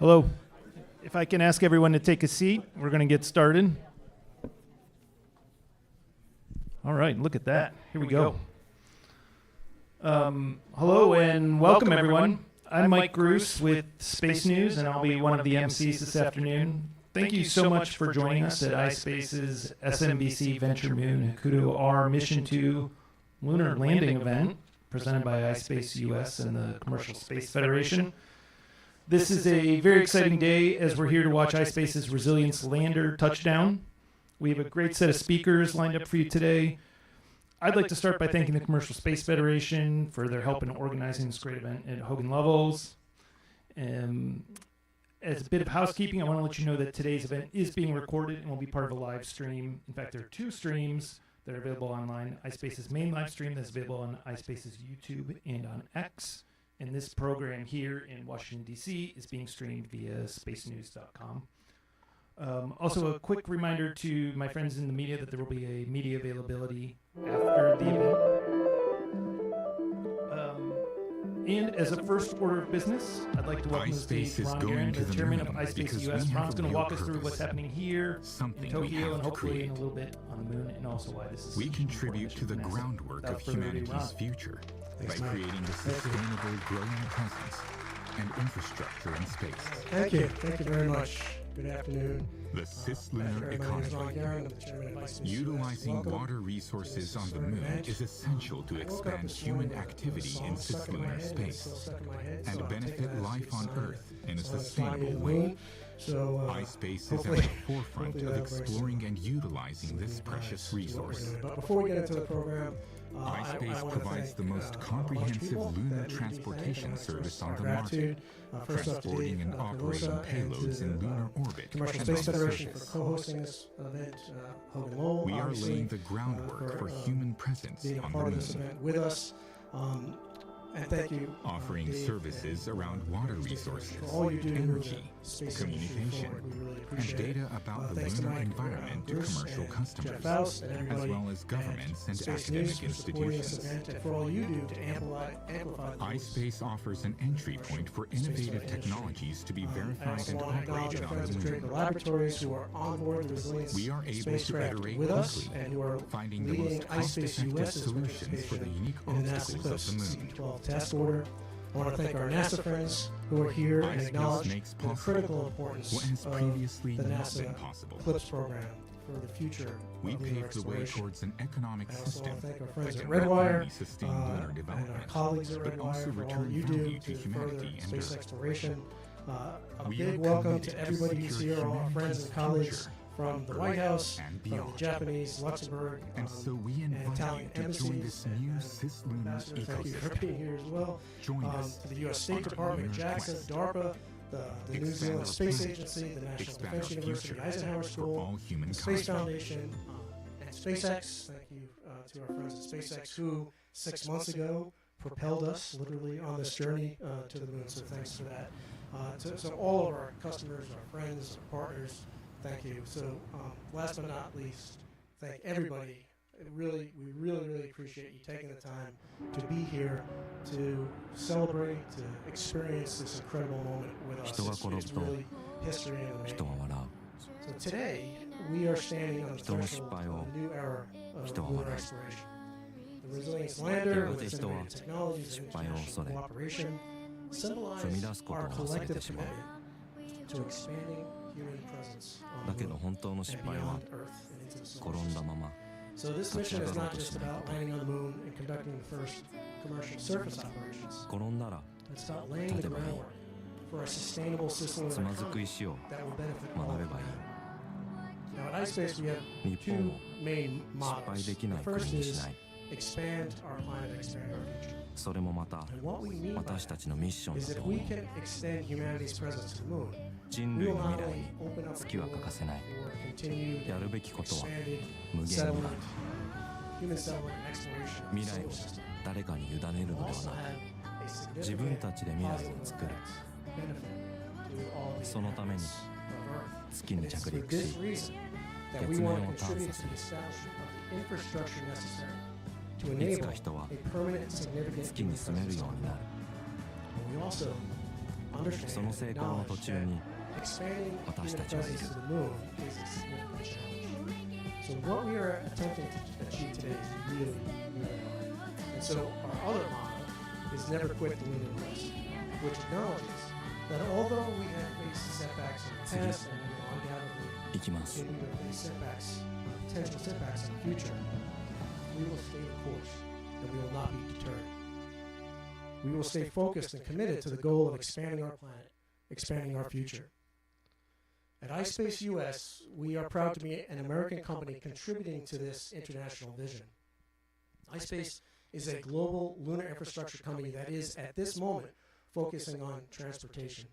Hello. If I can ask everyone to take a seat, we're going to get started. All right, look at that. Here we go. Hello and welcome, everyone. I'm Mike Gruss with Space News, and I'll be one of the MCs this afternoon. Thank you so much for joining us at ispace's SMBC Venture Moon HAKUTO-R Mission 2 Lunar Landing event, presented by ispace US and the Commercial Space Federation. This is a very exciting day as we're here to watch ispace's Resilience lander touchdown. We have a great set of speakers lined up for you today. I'd like to start by thanking the Commercial Space Federation for their help in organizing this great event at Hogan Lovells. As a bit of housekeeping, I want to let you know that today's event is being recorded and will be part of a live stream. In fact, there are two streams that are available online. iSpace's main live stream that's available on iSpace's YouTube and on X. And this program here in Washington, D.C. is being streamed via spacenews.com. Also, a quick reminder to my friends in the media that there will be a media availability after the event. And as a first order of business, I'd like to welcome to the stage Ron Guerin, the chairman of iSpace US. Ron's going to walk us through what's happening here in Tokyo and hopefully in a little bit on the moon, and also why this is. We contribute to the groundwork of humanity's future by creating a sustainable, growing presence and infrastructure in space. Thank you very much. Good afternoon. The cislunar economy. Utilizing water resources on the moon is essential to expand human activity in cislunar space and benefit life on Earth in a sustainable way. iSpace is at the forefront of exploring and utilizing this precious resource. But before we get into the program, iSpace provides the most comprehensive lunar transportation service on the market, transporting and operating payloads in lunar orbit. Commercial Space Federation for co-hosting this event. Hogan Lowell, we are laying the groundwork for human presence being a on part the of this moon. event with us. And thank you. Offering services around water resources, all you do energy, space communication, and data about the lunar environment to commercial customers, as well as governments and academic institutions. And for all you do to amplify iSpace offers an entry point for innovative technologies to be verified and operated on the moon. Laboratories who are on board the Resilience We are able to iterate with us quickly, and who are finding the leading most iSpace cost-effective US solutions for the unique in the NASA obstacles of the moon. CP12 task order. I want to thank our NASA friends who are here and iSpace acknowledge makes the possible critical importance what has of previously the not NASA been possible. CLIPS program for the future We of lunar paved the way exploration. towards an economic I also system want to thank our friends that at can not Redwire only sustain lunar and our development, colleagues at but also Redwire for all return you do value to to further humanity and space Earth. exploration. A We big are welcome committed to to everybody who's secure here, all our friends and humanity's colleagues future from the on White Earth House, and from beyond. the Japanese, Luxembourg, And so we and invite Italian you to join this embassies. new And cislunar Ambassador, thank you for ecosystem. being here as well. Join us To the U.S. State on our Department, lunar JAXA, quest. DARPA, the New Expand Zealand our Space planet. Agency, the National Expand Defense our University, future Eisenhower for School, all the humankind. Space Foundation, and SpaceX. Thank you to our friends at SpaceX who 6 months ago propelled us literally on this journey to the moon. So thanks for that. So all of our customers, our friends, our partners, thank you. So last but not least, thank everybody. We really appreciate you taking the time to be here, to celebrate, to experience this incredible moment with us. It's really history in the making. So today, we are standing on the threshold of a new era of lunar exploration. The Resilience lander, with its innovative technologies and international cooperation, symbolize our collective commitment to expanding human presence on the moon and beyond Earth and into the solar system. So this mission is not just about landing on the moon and conducting the first commercial surface operations. It's about laying the groundwork for a sustainable cislunar economy that will benefit all of humanity. Now at iSpace we have two main mottos. The first is expand our planet, expand our future. And what we mean by that is if we can extend humanity's presence to the moon, we will not only open up the door for continued expanded settlement, human settlement and exploration of the solar system. We'll also have a significant positive benefit to all the inhabitants of Earth. And it's for this reason that we want to contribute to the establishment of the infrastructure necessary to enable a permanent, significant human presence on the moon. And we also その成功の途中に expanding 私 human たちはいる presence to the moon is a significant challenge. So what we are attempting to achieve today is really, really hard. And so our other motto is never quit the lunar quest, which acknowledges that although we have faced setbacks in the past and we will undoubtedly 行きます continue to face setbacks, potential setbacks in the future, we will stay the course and we will not be deterred. We will stay focused and committed to the goal of expanding our planet, expanding our future. At ispace US, we are proud to be an American company contributing to this international vision. ispace is a global lunar infrastructure company that is, at this moment, focusing on transportation.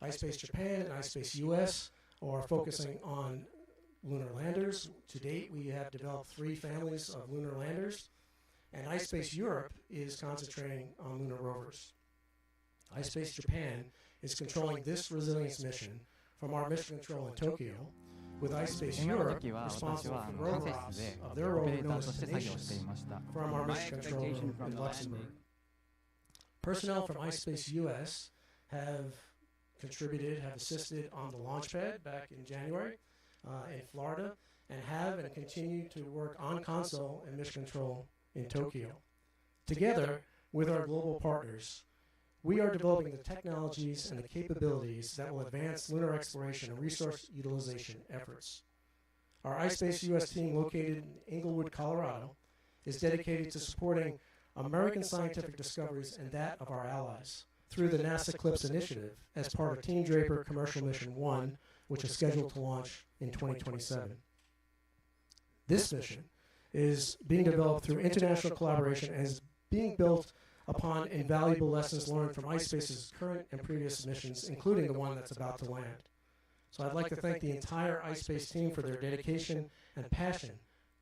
ispace Japan and ispace US are focusing on lunar landers. To date, we have developed 3 families of lunar landers, and ispace Europe is concentrating on lunar rovers. ispace Japan is controlling this resilience mission from our mission control in Tokyo, with ispace 今の Europe 時は私 responsible は for 管 rover 制室 ops で of オ their ペ rover レータ known ーと as して作業してい Nations ました from our My mission control expectation room from in the Luxembourg. landing. Personnel from ispace US have contributed, have assisted on the launch pad back in January in Florida, and have and continue to work on console and mission control in Tokyo. Together with our global partners, we are developing the technologies and the capabilities that will advance lunar exploration and resource utilization efforts. Our ispace US team, located in Englewood, Colorado, is dedicated to supporting American scientific discoveries and that of our allies through the NASA CLIPS initiative as part of Team Draper Commercial Mission 1, which is scheduled to launch in 2027. This mission is being developed through international collaboration and is being built upon invaluable lessons learned from ispace's current and previous missions, including the one that's about to land. So I'd like to thank the entire ispace team for their dedication and passion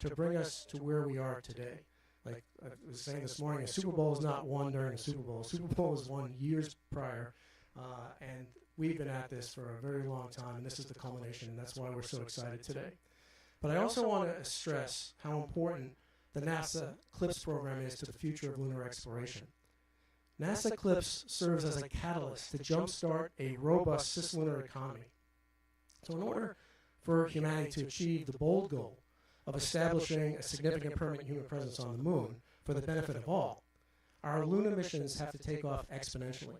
to bring us to where we are today. Like I was saying this morning, a Super Bowl is not won during a Super Bowl. A Super Bowl was won years prior, and we've been at this for a very long time, and this is the culmination, and that's why we're so excited today. But I also want to stress how important the NASA CLIPS program is to the future of lunar exploration. NASA CLIPS serves as a catalyst to jumpstart a robust cislunar economy. So in order for humanity to achieve the bold goal of establishing a significant permanent human presence on the moon for the benefit of all, our lunar missions have to take off exponentially.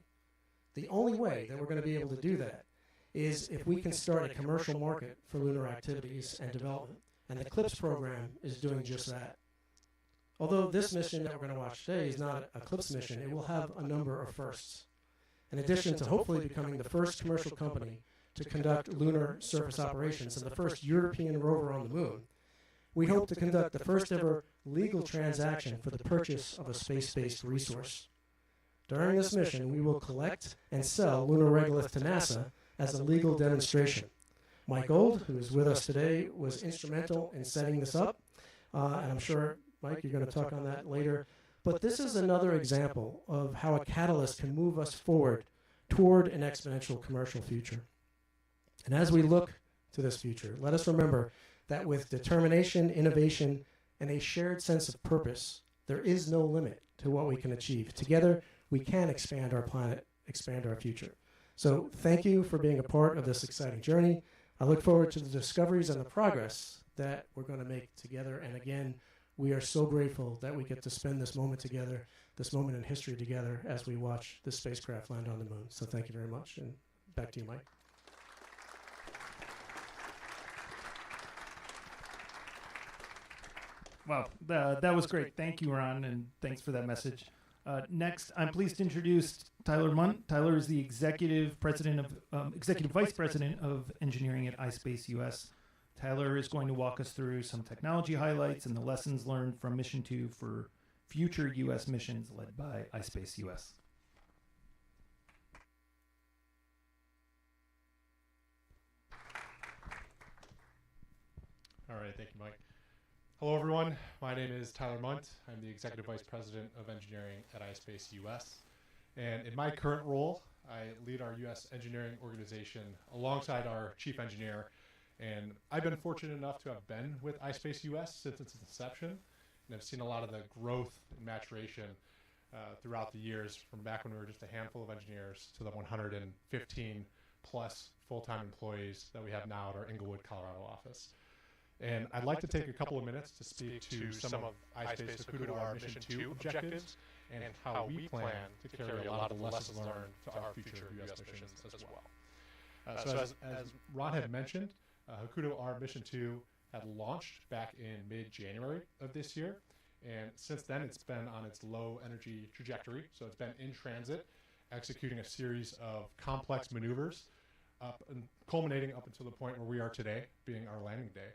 The only way that we're going to be able to do that is if we can start a commercial market for lunar activities and development, and the CLIPS program is doing just that. Although this mission that we're going to watch today is not a CLIPS mission, it will have a number of firsts. In addition to hopefully becoming the first commercial company to conduct lunar surface operations and the first European rover on the moon, we hope to conduct the first ever legal transaction for the purchase of a space-based resource. During this mission, we will collect and sell lunar regolith to NASA as a legal demonstration. Mike Gold, who is with us today, was instrumental in setting this up, and I'm sure, Mike, you're going to talk on that later. But this is another example of how a catalyst can move us forward toward an exponential commercial future. And as we look to this future, let us remember that with determination, innovation, and a shared sense of purpose, there is no limit to what we can achieve. Together, we can expand our planet, expand our future. So thank you for being a part of this exciting journey. I look forward to the discoveries and the progress that we're going to make together. And again, we are so grateful that we get to spend this moment together, this moment in history together as we watch this spacecraft land on the moon. So thank you very much. And back to you, Mike. Wow, that was great. Thank you, Ron, and thanks for that message. Next, I'm pleased to introduce Tyler Munt. Tyler is the executive vice president of engineering at ispace US. Tyler is going to walk us through some technology highlights and the lessons learned from Mission 2 for future US missions led by ispace US. All right, thank you, Mike. Hello, everyone. My name is Tyler Munt. I'm the Executive Vice President of Engineering at ispace US. And in my current role, I lead our US engineering organization alongside our chief engineer. And I've been fortunate enough to have been with ispace US since its inception. And I've seen a lot of the growth and maturation throughout the years, from back when we were just a handful of engineers to the 115 plus full-time employees that we have now at our Inglewood, Colorado office. And I'd like to take a couple of minutes to speak to some of ispace HAKUTO-R Mission 2 objectives and how we plan to carry a lot of the lessons learned to our future U.S. missions as well. So as Ron had mentioned, HAKUTO-R Mission 2 had launched back in mid-January of this year. And since then, it's been on its low energy trajectory. So it's been in transit, executing a series of complex maneuvers, culminating up until the point where we are today, being our landing day.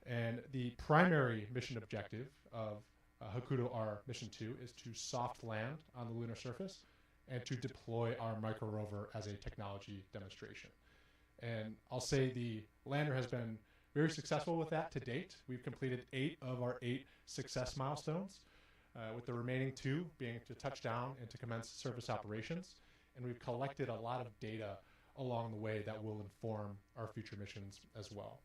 And the primary mission objective of HAKUTO-R Mission 2 is to soft land on the lunar surface and to deploy our Micro Rover as a technology demonstration. And I'll say the lander has been very successful with that to date. We've completed 8 of our 8 success milestones, with the remaining 2 being to touch down and to commence surface operations. And we've collected a lot of data along the way that will inform our future missions as well.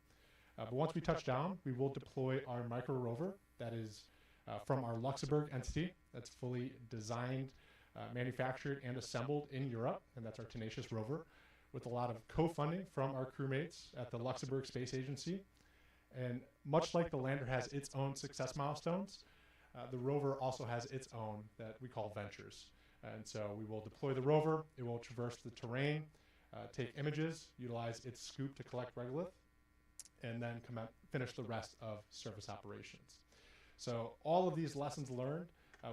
But once we touch down, we will deploy our Micro Rover that is from our Luxembourg entity that's fully designed, manufactured, and assembled in Europe, and that's our Tenacious Rover, with a lot of co-funding from our crewmates at the Luxembourg Space Agency. And much like the lander has its own success milestones, the rover also has its own that we call ventures. And so we will deploy the rover, it will traverse the terrain, take images, utilize its scoop to collect regolith, and then finish the rest of surface operations. So all of these lessons learned,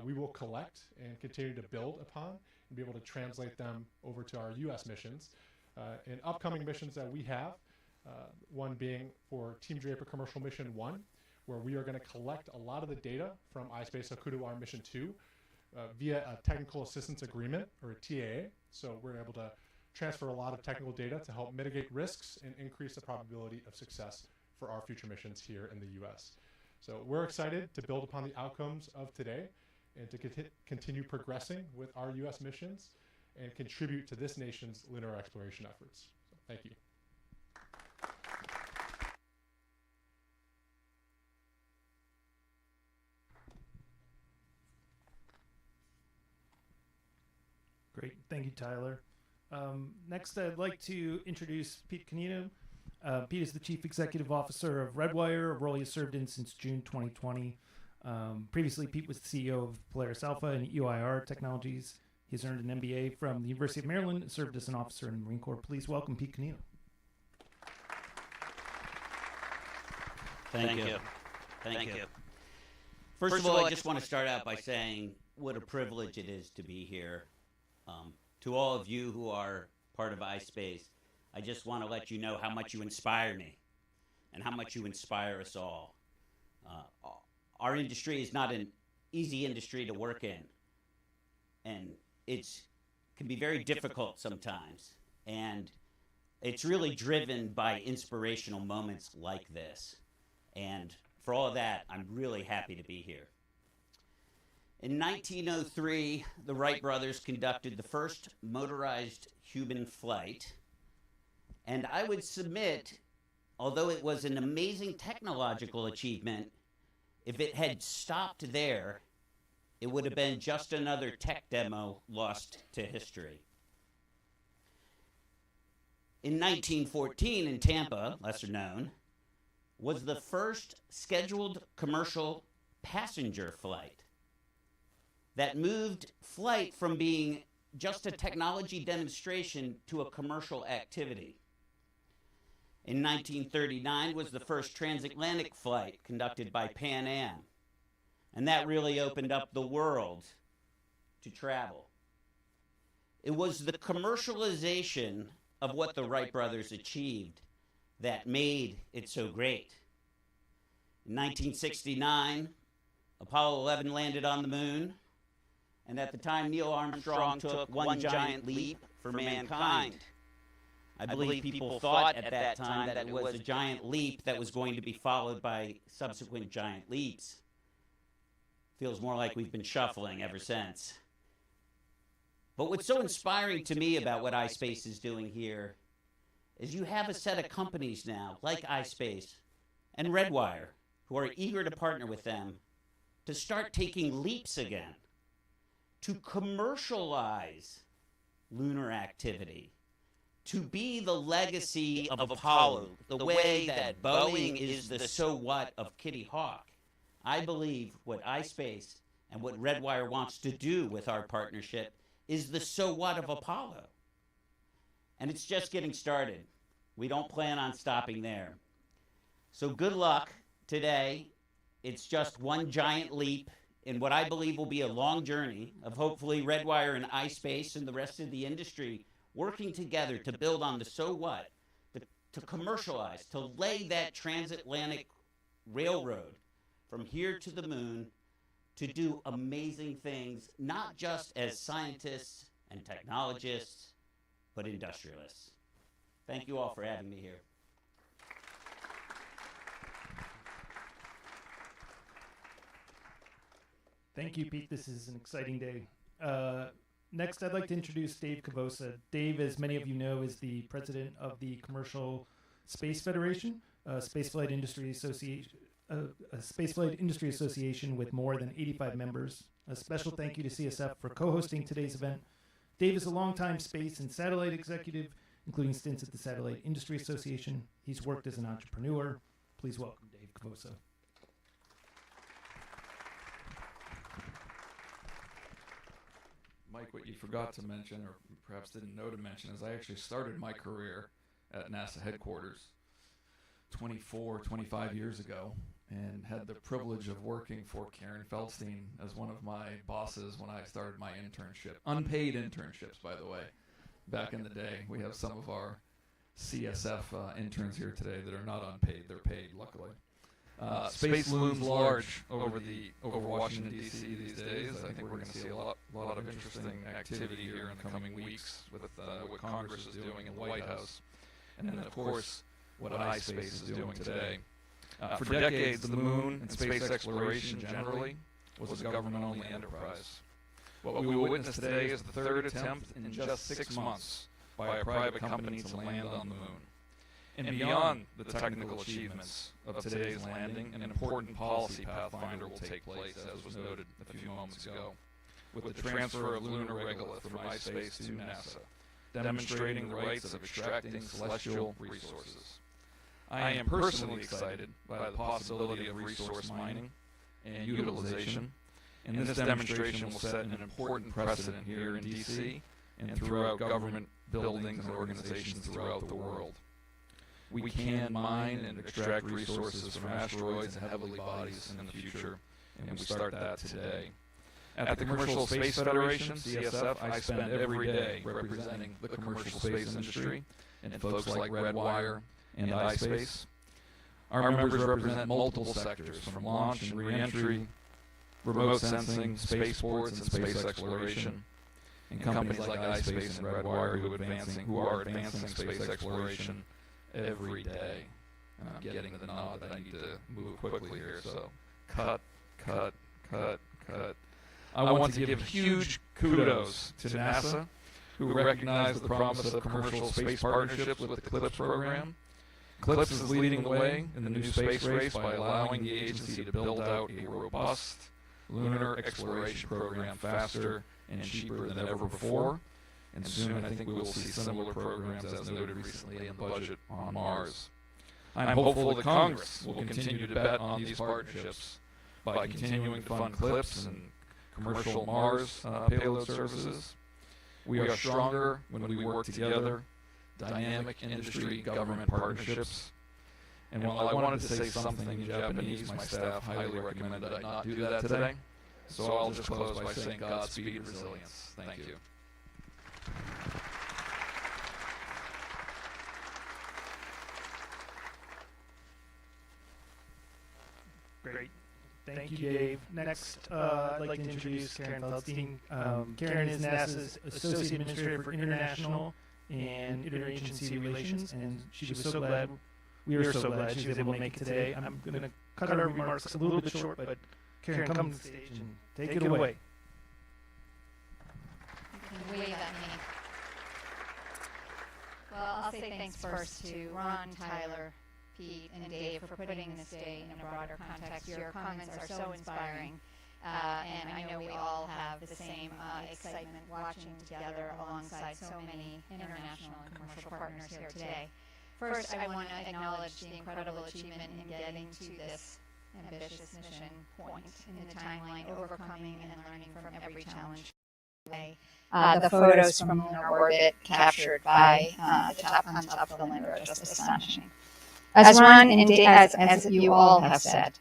we will collect and continue to build upon and be able to translate them over to our U.S. missions. In upcoming missions that we have, one being for Team Draper Commercial Mission 1, where we are going to collect a lot of the data from ispace HAKUTO-R Mission 2 via a technical assistance agreement, or a TAA. So we're able to transfer a lot of technical data to help mitigate risks and increase the probability of success for our future missions here in the U.S. So we're excited to build upon the outcomes of today and to continue progressing with our U.S. missions and contribute to this nation's lunar exploration efforts. So, thank you. Great. Thank you, Tyler. Next, I'd like to introduce Pete Canino. Pete is the Chief Executive Officer of Redwire, a role he has served in since June 2020. Previously, Pete was the CEO of Polaris Alpha and UIR Technologies. He's earned an MBA from the University of Maryland and served as an officer in the Marine Corps. Please welcome Pete Canino. Thank you. Thank you. First of all, I just want to start out by saying what a privilege it is to be here. To all of you who are part of iSpace, I just want to let you know how much you inspire me and how much you inspire us all. Our industry is not an easy industry to work in, and it can be very difficult sometimes, and it's really driven by inspirational moments like this. And for all of that, I'm really happy to be here. In 1903, the Wright brothers conducted the first motorized human flight. And I would submit, although it was an amazing technological achievement, if it had stopped there, it would have been just another tech demo lost to history. In 1914 in Tampa, lesser known, was the first scheduled commercial passenger flight that moved flight from being just a technology demonstration to a commercial activity. In 1939 was the first transatlantic flight conducted by Pan Am, and that really opened up the world to travel. It was the commercialization of what the Wright brothers achieved that made it so great. In 1969, Apollo 11 landed on the moon, and at the time Neil Armstrong took one giant leap for mankind. I believe people thought at that time that it was a giant leap that was going to be followed by subsequent giant leaps. Feels more like we've been shuffling ever since. But what's so inspiring to me about what iSpace is doing here is you have a set of companies now, like iSpace and Redwire, who are eager to partner with them to start taking leaps again, to commercialize lunar activity, to be the legacy of Apollo, the way that Boeing is the so what of Kitty Hawk. I believe what ispace and what Redwire wants to do with our partnership is the so what of Apollo. And it's just getting started. We don't plan on stopping there. So good luck today. It's just one giant leap in what I believe will be a long journey of hopefully Redwire and ispace and the rest of the industry working together to build on the so what, to commercialize, to lay that transatlantic railroad from here to the moon to do amazing things, not just as scientists and technologists, but industrialists. Thank you all for having me here. Thank you, Pete. This is an exciting day. Next, I'd like to introduce Dave Cavosa. Dave, as many of you know, is the president of the Commercial Space Federation, a spaceflight industry association with more than 85 members. A special thank you to CSF for co-hosting today's event. Dave is a longtime space and satellite executive, including stints at the Satellite Industry Association. He's worked as an entrepreneur. Please welcome Dave Cavosa. Mike, what you forgot to mention, or perhaps didn't know to mention, is I actually started my career at NASA headquarters 25 years ago, and had the privilege of working for Karen Feldstein as one of my bosses when I started my internship. Unpaid internships, by the way. Back in the day, we have some of our CSF interns here today that are not unpaid. They're paid, luckily. Space looms large over Washington, D.C. these days. I think we're going to see a lot of interesting activity here in the coming weeks with what Congress is doing in the White House. And then, of course, what ispace is doing today. For decades, the moon and space exploration generally was a government-only enterprise. What we will witness today is the third attempt in just 6 months by a private company to land on the moon. And beyond the technical achievements of today's landing, an important policy pathfinder will take place, as was noted a few moments ago, with the transfer of lunar regolith from ispace to NASA, demonstrating the rights of extracting celestial resources. I am personally excited by the possibility of resource mining and utilization, and this demonstration will set an important precedent here in D.C. and throughout government buildings and organizations throughout the world. We can mine and extract resources from asteroids and heavenly bodies in the future, and we start that today. At the Commercial Space Federation, CSF, I spend every day representing the commercial space industry and folks like Redwire and ispace. Our members represent multiple sectors, from launch and re-entry, remote sensing, spaceports, and space exploration, and companies like ispace and Redwire who are advancing space exploration every day. I'm getting the nod that I need to move quickly here, so cut. I want to give huge kudos to NASA, who recognize the promise of commercial space partnerships with the CLIPS program. CLIPS is leading the way in the new space race by allowing the agency to build out a robust lunar exploration program faster and cheaper than ever before. And soon I think we will see similar programs as noted recently in the budget on Mars. I'm hopeful that Congress will continue to bet on these partnerships by continuing to fund CLIPS and commercial Mars payload services. We are stronger when we work together, dynamic industry government partnerships. And while I wanted to say something in Japanese, my staff highly recommended that I not do that today. So I'll just close by saying Godspeed and resilience. Thank you. Great. Thank you, Dave. Next, I'd like to introduce Karen Feldstein. Karen is NASA's Associate Administrator for International and Interagency Relations, and we are so glad she was able to make it today. I'm going to cut our remarks a little bit short, but Karen, come to the stage and take it away. You can wave at me. Well, I'll say thanks first to Ron, Tyler, Pete, and Dave for putting this day in a broader context. Your comments are so inspiring, and I know we all have the same excitement watching together alongside so many international and commercial partners here today. First, I want to acknowledge the incredible achievement in getting to this ambitious mission point in the timeline, overcoming and learning from every challenge. The photos from lunar orbit captured by on top of the lander are just astonishing. As Ron and as you all have said,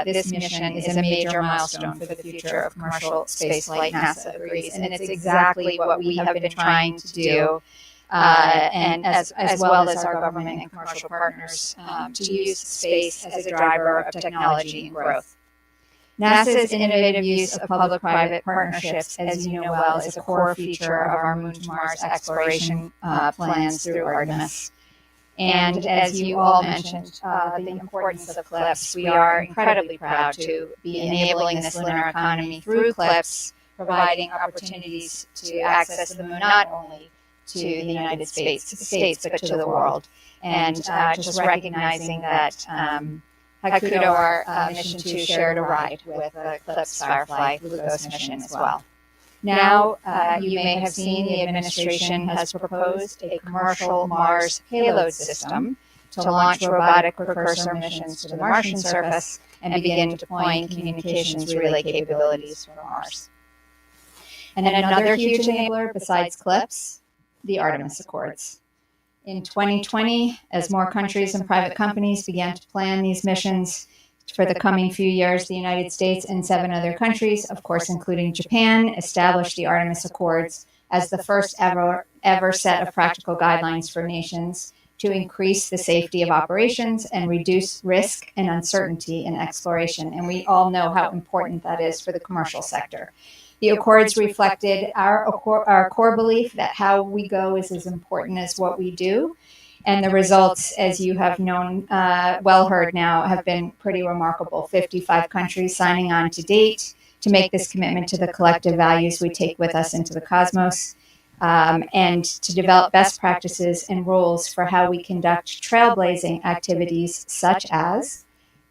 this mission is a major milestone for the future of commercial spaceflight. NASA agrees, and it's exactly what we have been trying to do, and as well as our government and commercial partners, to use space as a driver of technology and growth. NASA's innovative use of public-private partnerships, as you know well, is a core feature of our Moon to Mars exploration plans through Artemis. And as you all mentioned, the importance of CLIPS, we are incredibly proud to be enabling this lunar economy through CLIPS, providing opportunities to access the moon not only to the United States but to the world. And just recognizing that HAKUTO-R Mission 2 shared a ride with the CLIPS Firefly Glucose mission as well. Now, you may have seen the administration has proposed a commercial Mars payload system to launch robotic precursor missions to the Martian surface and begin deploying communications relay capabilities for Mars. And then another huge enabler besides CLIPS, the Artemis Accords. In 2020, as more countries and private companies began to plan these missions for the coming few years, the United States and 7 other countries, of course including Japan, established the Artemis Accords as the first ever set of practical guidelines for nations to increase the safety of operations and reduce risk and uncertainty in exploration. And we all know how important that is for the commercial sector. The Accords reflected our core belief that how we go is as important as what we do. And the results, as you have known, well heard now, have been pretty remarkable. 55 countries signing on to date to make this commitment to the collective values we take with us into the cosmos, and to develop best practices and rules for how we conduct trailblazing activities such as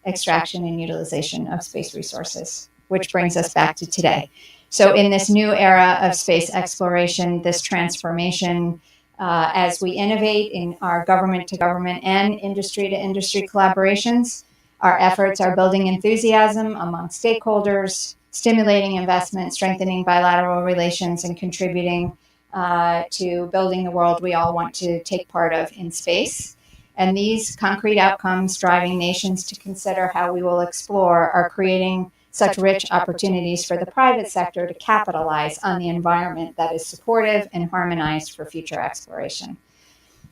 extraction and utilization of space resources, which brings us back to today. So in this new era of space exploration, this transformation, as we innovate in our government-to-government and industry-to-industry collaborations, our efforts are building enthusiasm among stakeholders, stimulating investment, strengthening bilateral relations, and contributing to building the world we all want to take part of in space. And these concrete outcomes driving nations to consider how we will explore are creating such rich opportunities for the private sector to capitalize on the environment that is supportive and harmonized for future exploration.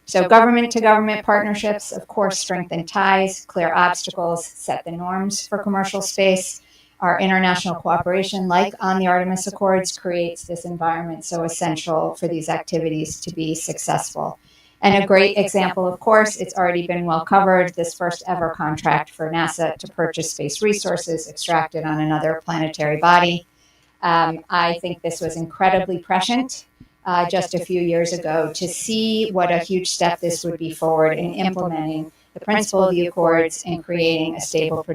So government-to-government partnerships, of course, strengthen ties, clear obstacles, set the norms for commercial space. Our international cooperation, like on the Artemis Accords, creates this environment so essential for these activities to be successful. And a great example, of course, it's already been well covered, this first ever contract for NASA to purchase space resources extracted on another planetary body. I think this was incredibly prescient just a few years ago to see what a huge step this would be forward in implementing the principle of the Accords and creating a stable,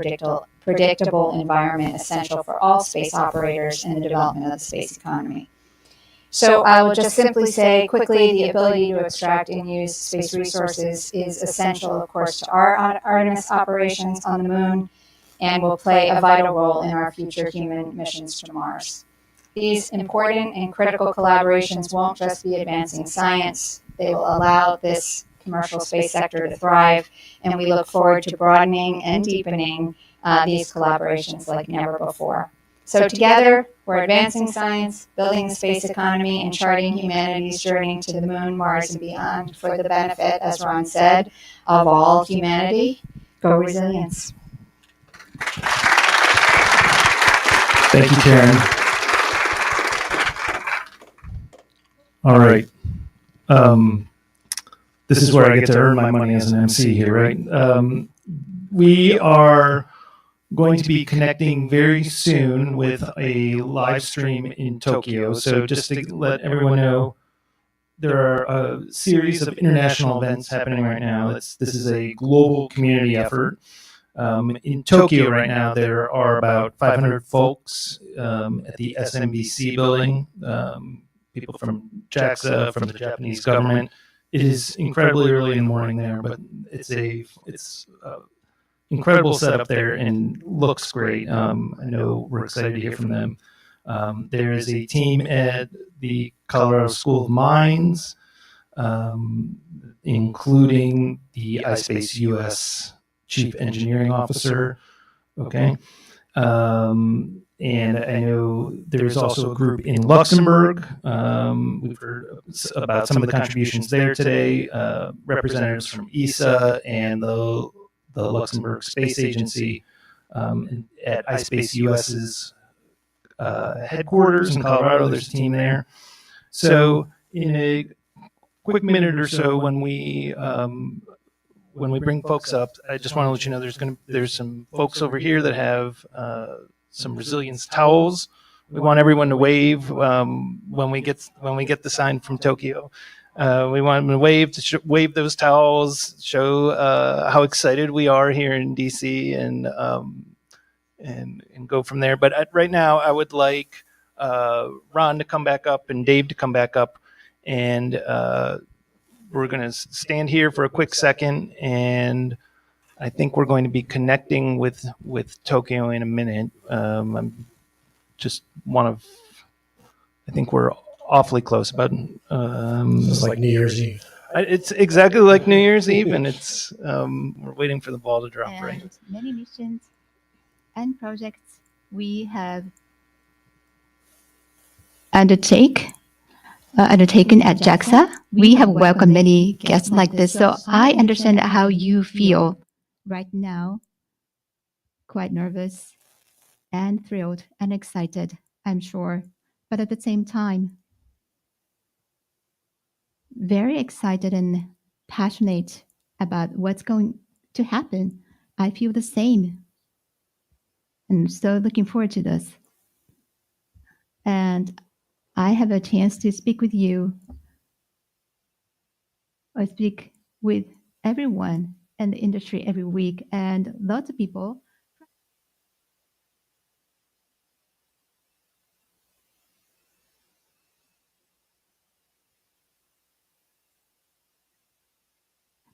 predictable environment essential for all space operators in the development of the space economy. So I will just simply say quickly, the ability to extract and use space resources is essential, of course, to our Artemis operations on the moon and will play a vital role in our future human missions to Mars. These important and critical collaborations won't just be advancing science, they will allow this commercial space sector to thrive, and we look forward to broadening and deepening these collaborations like never before. So together, we're advancing science, building the space economy, and charting humanity's journey to the moon, Mars, and beyond for the benefit, as Ron said, of all humanity. Go Resilience. Thank you, Karen. All right. This is where I get to earn my money as an MC here, right? We are going to be connecting very soon with a live stream in Tokyo. So just to let everyone know, there are a series of international events happening right now. This is a global community effort. In Tokyo right now, there are about 500 folks at the SMBC building, people from JAXA, from the Japanese government. It is incredibly early in the morning there, but it's incredible setup there and looks great. I know we're excited to hear from them. There is a team at the Colorado School of Mines, including the ispace US Chief Engineering Officer. Okay. And I know there's also a group in Luxembourg. We've heard about some of the contributions there today. Representatives from ESA and the Luxembourg Space Agency at ispace US's headquarters in Colorado. There's a team there. So in a quick minute or so, when we bring folks up, I just want to let you know there's some folks over here that have some resilience towels. We want everyone to wave when we get the sign from Tokyo. We want them to wave those towels, show how excited we are here in DC, and go from there. But right now, I would like Ron to come back up and Dave to come back up, and we're going to stand here for a quick second, and I think we're going to be connecting with Tokyo in a minute. I'm just I think we're awfully close, but It's like New Year's Eve. it's exactly like New Year's Eve, and it's we're waiting for the ball to drop, right? And many missions and projects we have undertaken at JAXA. We have welcomed many guests like this, so I understand how you feel right now. Quite nervous and thrilled and excited, I'm sure, but at the same time, very excited and passionate about what's going to happen. I feel the same. And so looking forward to this. And I have a chance to speak with you or speak with everyone in the industry every week, and lots of people.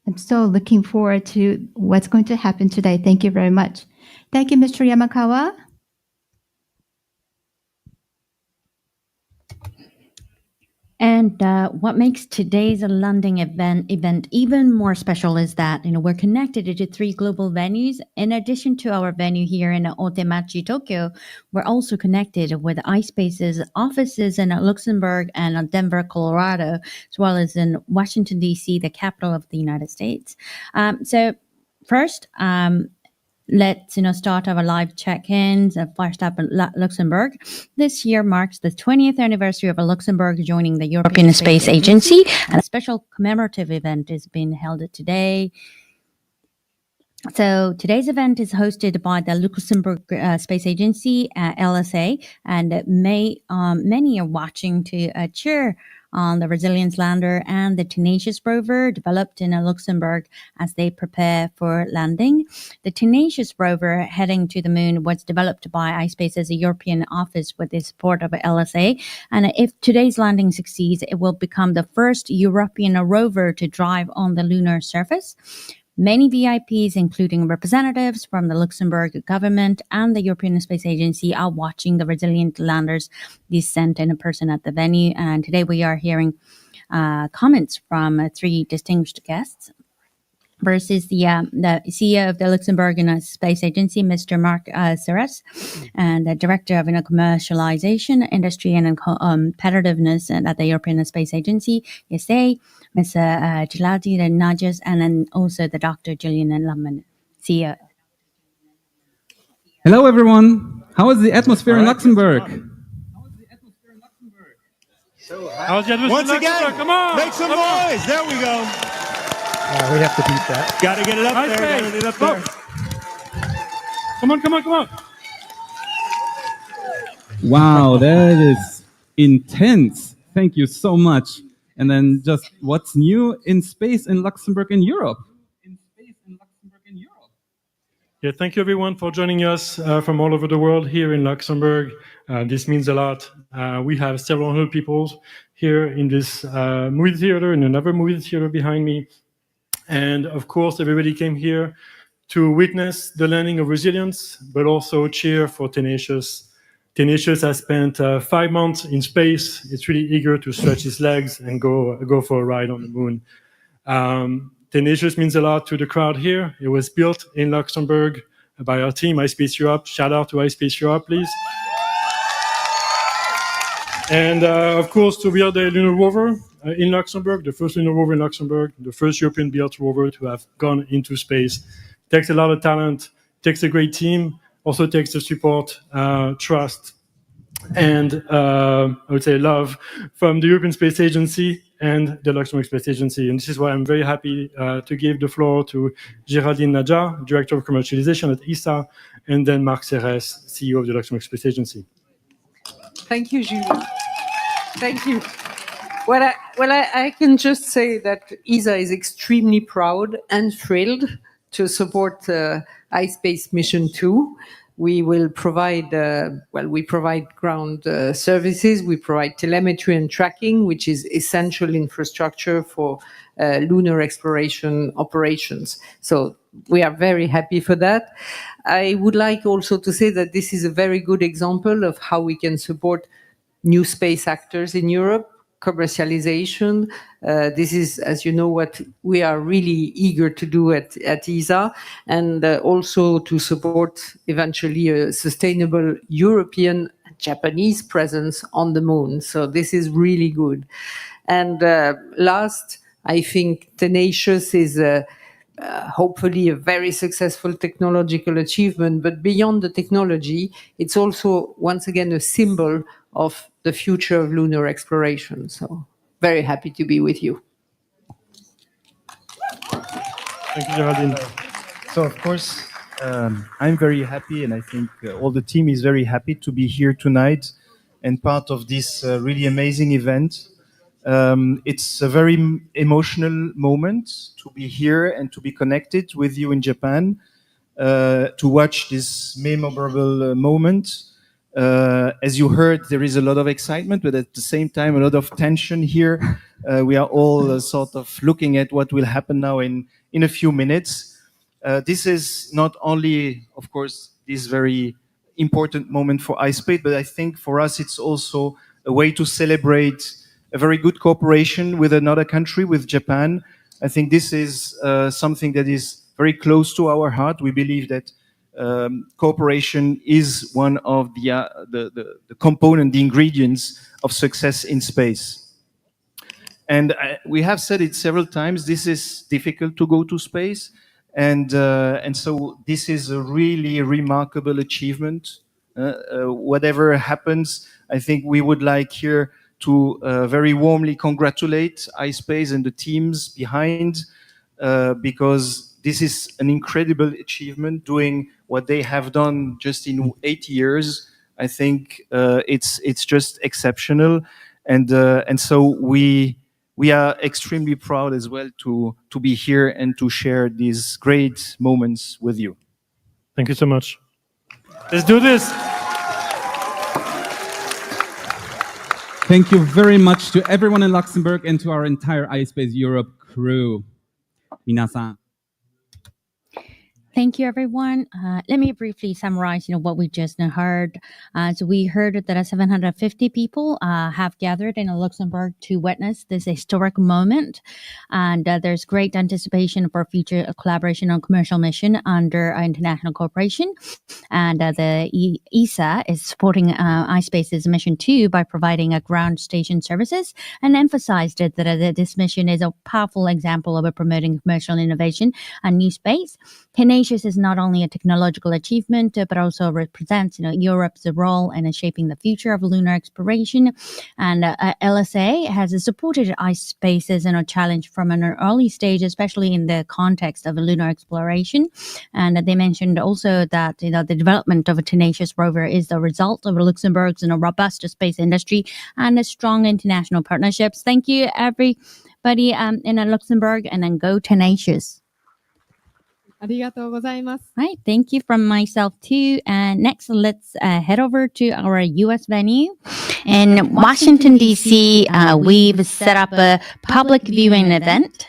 I'm so looking forward to what's going to happen today. Thank you very much. Thank you, Mr. Yamakawa. And what makes today's landing event even more special is that we're connected to 3 global venues. In addition to our venue here in Otemachi, Tokyo, we're also connected with ispace's offices in Luxembourg and Denver, Colorado, as well as in Washington, D.C., the capital of the United States. So first, let's start our live check-ins. First up in Luxembourg. This year marks the 20th anniversary of Luxembourg joining the European Space Agency, and a special commemorative event is being held today. So today's event is hosted by the Luxembourg Space Agency, LSA, and many are watching to cheer on the Resilience Lander and the Tenacious Rover developed in Luxembourg as they prepare for landing. The Tenacious Rover heading to the moon was developed by ispace's European office with the support of LSA. And if today's landing succeeds, it will become the first European rover to drive on the lunar surface. Many VIPs, including representatives from the Luxembourg government and the European Space Agency, are watching the Resilient Lander's descent in person at the venue. And today we are hearing comments from 3 distinguished guests. Versus the CEO of the Luxembourg Space Agency, Mr. Marc Serres, and the Director of Commercialization, Industry and Competitiveness at the European Space Agency, ESA, Mr. Giladi Najas, and then also the Dr. Julian Lemon, CEO. Hello, everyone. How is the atmosphere in Luxembourg? How's the atmosphere? Once again, come on, make some noise. There we go. We have to beat that. Got to get it up there. Got to get it up there. Come on. Wow, that is intense. Thank you so much. And then just what's new in space in Luxembourg in Europe? Yeah, thank you everyone for joining us from all over the world here in Luxembourg. This means a lot. We have several hundred people here in this movie theater and another movie theater behind me. And of course, everybody came here to witness the landing of Resilience, but also cheer for Tenacious. Tenacious has spent 5 months in space. It's really eager to stretch its legs and go for a ride on the moon. Tenacious means a lot to the crowd here. It was built in Luxembourg by our team, ispace Europe. Shout out to ispace Europe, please. And of course, to build a Lunar Rover in Luxembourg, the first Lunar Rover in Luxembourg, the first European-built rover to have gone into space. Takes a lot of talent, takes a great team, also takes the support, trust, and I would say love from the European Space Agency and the Luxembourg Space Agency. And this is why I'm very happy to give the floor to Géraldine Nadja, Director of Commercialization at ESA, and then Marc Serres, CEO of the Luxembourg Space Agency. Thank you, Julie. Thank you. Well, I can just say that ESA is extremely proud and thrilled to support iSpace Mission 2. We will provide, we provide ground services, we provide telemetry and tracking, which is essential infrastructure for lunar exploration operations. So we are very happy for that. I would like also to say that this is a very good example of how we can support new space actors in Europe. Commercialization. This is, as you know, what we are really eager to do at ESA, and also to support eventually a sustainable European and Japanese presence on the moon. So this is really good. And last, I think Tenacious is hopefully a very successful technological achievement, but beyond the technology, it's also, once again, a symbol of the future of lunar exploration. So very happy to be with you. Thank you, Geraldine. So of course, I'm very happy, and I think all the team is very happy to be here tonight and part of this really amazing event. It's a very emotional moment to be here and to be connected with you in Japan, to watch this memorable moment. As you heard, there is a lot of excitement, but at the same time, a lot of tension here. We are all sort of looking at what will happen now in a few minutes. This is not only, of course, this very important moment for iSpace, but I think for us, it's also a way to celebrate a very good cooperation with another country, with Japan. I think this is something that is very close to our heart. We believe that cooperation is one of the component, the ingredients of success in space. And we have said it several times, this is difficult to go to space. And so this is a really remarkable achievement. Whatever happens, I think we would like here to very warmly congratulate iSpace and the teams behind, because this is an incredible achievement, doing what they have done just in 8 years. I think it's just exceptional, and so we are extremely proud as well to be here and to share these great moments with you. Thank you so much. Let's do this. Thank you very much to everyone in Luxembourg and to our entire iSpace Europe crew. Minasan. Thank you, everyone. Let me briefly summarize, what we just heard. So we heard that 750 people have gathered in Luxembourg to witness this historic moment, and there's great anticipation for future collaboration on commercial mission under international cooperation. And the ESA is supporting iSpace's mission 2 by providing ground station services, and emphasized that this mission is a powerful example of promoting commercial innovation and new space. Tenacious is not only a technological achievement, but also represents, Europe's role in shaping the future of lunar exploration. And LSA has supported iSpace's challenge from an early stage, especially in the context of lunar exploration. And they mentioned also that the development of a Tenacious rover is the result of Luxembourg's robust space industry and strong international partnerships. Thank you, everybody in Luxembourg, and then go Tenacious. Right, thank you from myself too. And next, let's head over to our U.S. venue. In Washington, D.C., we've set up a public viewing event.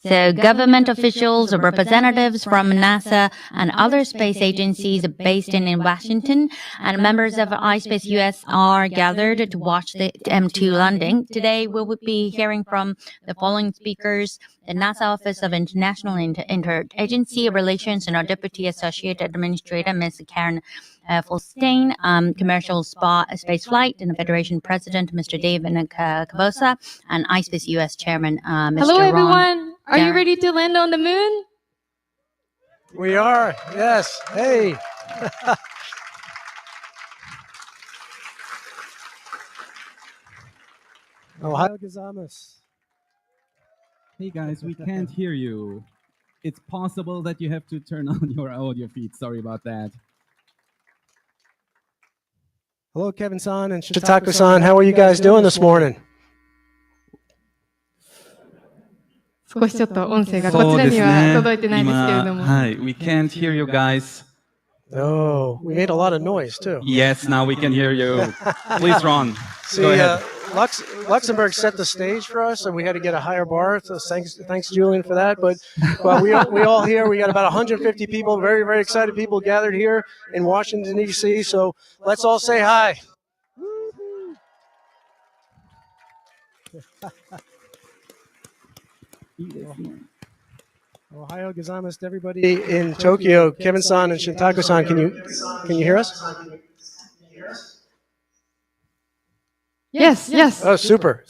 So government officials or representatives from NASA and other space agencies based in Washington and members of ispace US are gathered to watch the M2 landing. Today we will be hearing from the following speakers: the NASA Office of International Interagency Relations and our Deputy Associate Administrator, Ms. Karen Fulstein, Commercial Space Flight and Federation President, Mr. David Cabosa, and ispace US Chairman, Mr. Hello, Ron. everyone. Are you ready to land on the moon? We are. Yes. Hey. Ohio gozaimasu. Hey guys, we can't hear you. It's possible that you have to turn on your audio feed. Sorry about that. Hello, Kevin-san and Shitako-san. How are you guys doing this morning? 少しちょっと音声がこちらには届いてないですけれども。はい、we can't hear you guys. Oh, we made a lot of noise too. Yes, now we can hear you. Please, Ron. See, Go ahead. Luxembourg set the stage for us, and we had to get a higher bar. So thanks, Julian, for that. But we all here. We got about 150 people, very, very excited people gathered here in Washington, D.C. So let's all say hi. Ohio gozaimasu to everybody in Tokyo. Kevin-san and Shintako-san, can you hear us? Yes. Oh, super.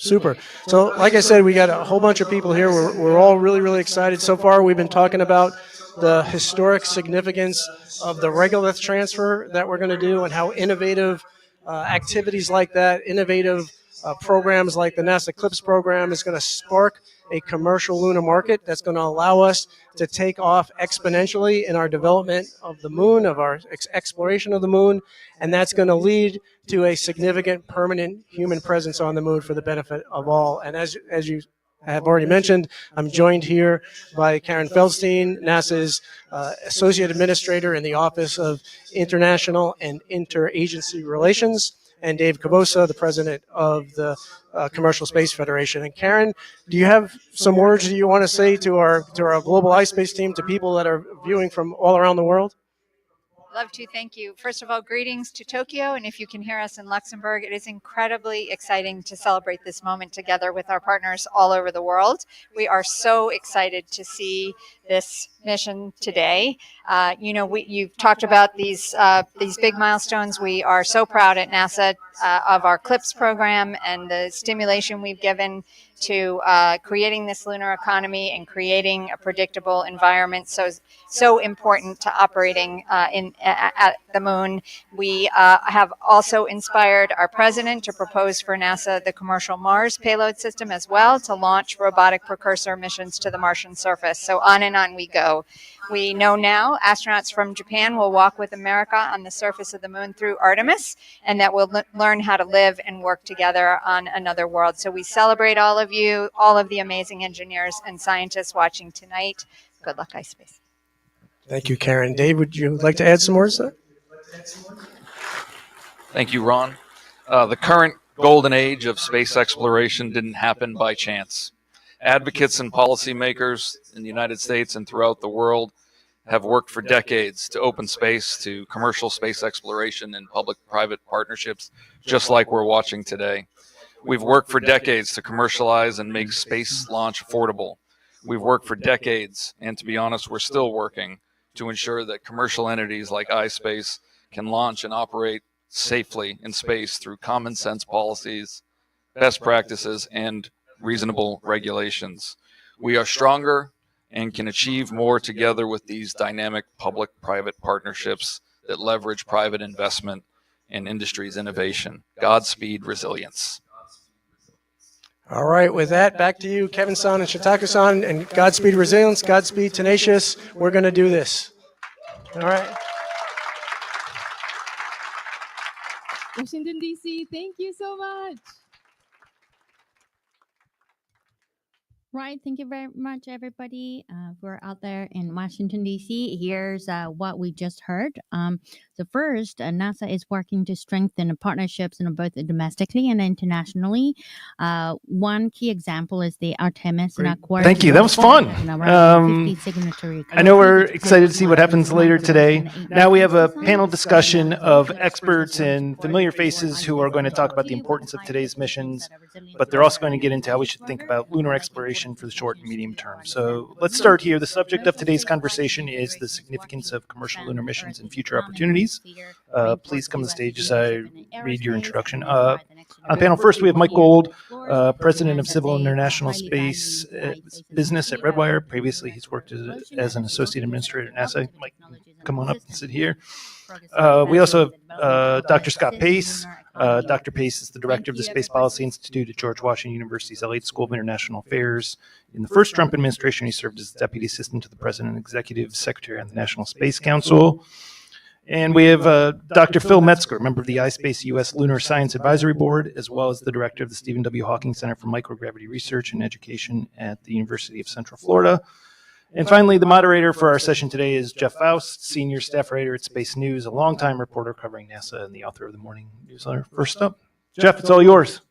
So, like I said, we got a whole bunch of people here. We're all really, really excited. So far, we've been talking about the historic significance of the regolith transfer that we're going to do and how innovative activities like that, innovative programs like the NASA Eclipse program is going to spark a commercial lunar market that's going to allow us to take off exponentially in our development of the moon, of our exploration of the moon, and that's going to lead to a significant permanent human presence on the moon for the benefit of all. And as you have already mentioned, I'm joined here by Karen Feldstein, NASA's Associate Administrator in the Office of International and Interagency Relations, and Dave Cabosa, the President of the Commercial Space Federation. And Karen, do you have some words that you want to say to our global iSpace team, to people that are viewing from all around the world? Love to. Thank you. First of all, greetings to Tokyo, and if you can hear us in Luxembourg, it is incredibly exciting to celebrate this moment together with our partners all over the world. We are so excited to see this mission today. You've talked about these big milestones. We are so proud at NASA of our CLIPS program and the stimulation we've given to creating this lunar economy and creating a predictable environment so important to operating at the moon. We have also inspired our president to propose for NASA the commercial Mars payload system as well, to launch robotic precursor missions to the Martian surface. So on and on we go. We know now astronauts from Japan will walk with America on the surface of the moon through Artemis, and that we'll learn how to live and work together on another world. So we celebrate all of you, all of the amazing engineers and scientists watching tonight. Good luck, iSpace. Thank you, Karen. Dave, would you like to add some words there? Thank you, Ron. The current golden age of space exploration didn't happen by chance. Advocates and policymakers in the United States and throughout the world have worked for decades to open space to commercial space exploration and public-private partnerships, just like we're watching today. We've worked for decades to commercialize and make space launch affordable. We've worked for decades, and to be honest, we're still working to ensure that commercial entities like iSpace can launch and operate safely in space through common sense policies, best practices, and reasonable regulations. We are stronger and can achieve more together with these dynamic public-private partnerships that leverage private investment and industry's innovation. Godspeed resilience. All right, with that, back to you, Kevin-san and Shintako-san, and Godspeed resilience, Godspeed tenacious. We're going to do this. All right. Washington, D.C., thank you so much. Right. Thank you very much, everybody. We're out there in Washington, D.C. Here's what we just heard. So first, NASA is working to strengthen partnerships both domestically and internationally. One key example is the Artemis and Aquarius. Thank you. That was fun. I know we're excited to see what happens later today. Now we have a panel discussion of experts and familiar faces who are going to talk about the importance of today's missions, but they're also going to get into how we should think about lunar exploration for the short and medium term. So let's start here. The subject of today's conversation is the significance of commercial lunar missions and future opportunities. Please come to the stage as I read your introduction. On the panel first, we have Mike Gold, President of Civil International Space Business at Redwire. Previously, he's worked as an Associate Administrator at NASA. Mike, come on up and sit here. We also have Dr. Scott Pace. Dr. Pace is the Director of the Space Policy Institute at George Washington University's Elliott School of International Affairs. In the first Trump administration, he served as Deputy Assistant to the President and Executive Secretary on the National Space Council. And we have Dr. Phil Metzger, member of the ispace U.S. Lunar Science Advisory Board, as well as the Director of the Stephen W. Hawking Center for Microgravity Research and Education at the University of Central Florida. And finally, the moderator for our session today is Jeff Faust, Senior Staff Writer at Space News, a longtime reporter covering NASA and the author of the morning newsletter. First up, Jeff, it's all yours.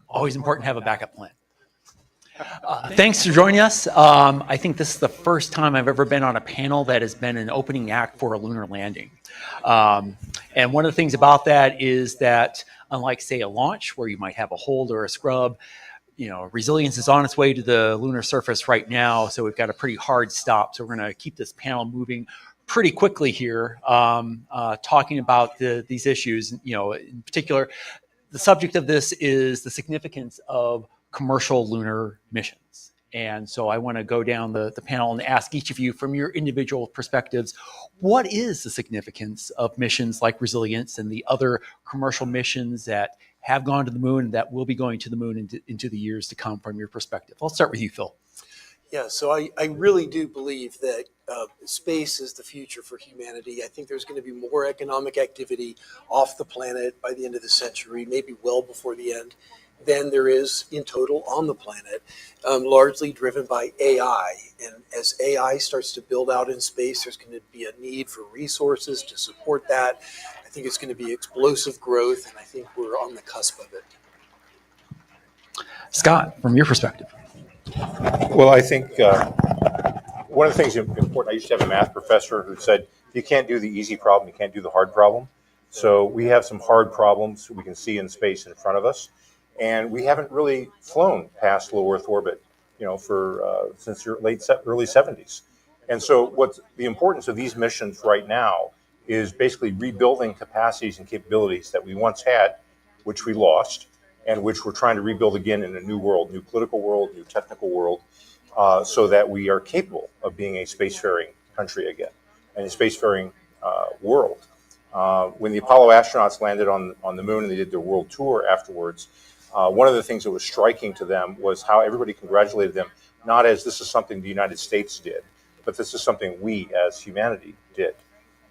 Always important to have a backup plan. Thanks for joining us. I think this is the first time I've ever been on a panel that has been an opening act for a lunar landing. And one of the things about that is that, unlike, say, a launch where you might have a hold or a scrub, resilience is on its way to the lunar surface right now, so we've got a pretty hard stop. So we're going to keep this panel moving pretty quickly here, talking about these issues. In particular, the subject of this is the significance of commercial lunar missions. And so I want to go down the panel and ask each of you from your individual perspectives, what is the significance of missions like Resilience and the other commercial missions that have gone to the moon and that will be going to the moon into the years to come from your perspective? I'll start with you, Phil. Yeah, so I really do believe that space is the future for humanity. I think there's going to be more economic activity off the planet by the end of the century, maybe well before the end, than there is in total on the planet, largely driven by AI. And as AI starts to build out in space, there's going to be a need for resources to support that. I think it's going to be explosive growth, and I think we're on the cusp of it. Scott, from your perspective. Well, I think one of the things important, I used to have a math professor who said, you can't do the easy problem, you can't do the hard problem. So we have some hard problems we can see in space in front of us. And we haven't really flown past low Earth orbit, since the early 70s. And so what's the importance of these missions right now is basically rebuilding capacities and capabilities that we once had, which we lost, and which we're trying to rebuild again in a new world, new political world, new technical world, so that we are capable of being a spacefaring country again, and a spacefaring world. When the Apollo astronauts landed on the moon and they did their world tour afterwards, one of the things that was striking to them was how everybody congratulated them, not as this is something the United States did, but this is something we as humanity did.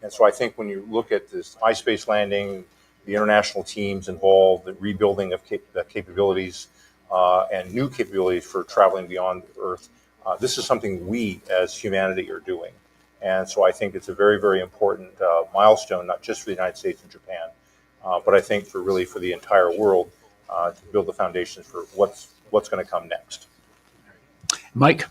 And so I think when you look at this ispace landing, the international teams involved, the rebuilding of the capabilities and new capabilities for traveling beyond Earth, this is something we as humanity are doing. And so I think it's a very, very important milestone, not just for the United States and Japan, but I think for the entire world to build the foundations for what's going to come next. Mike?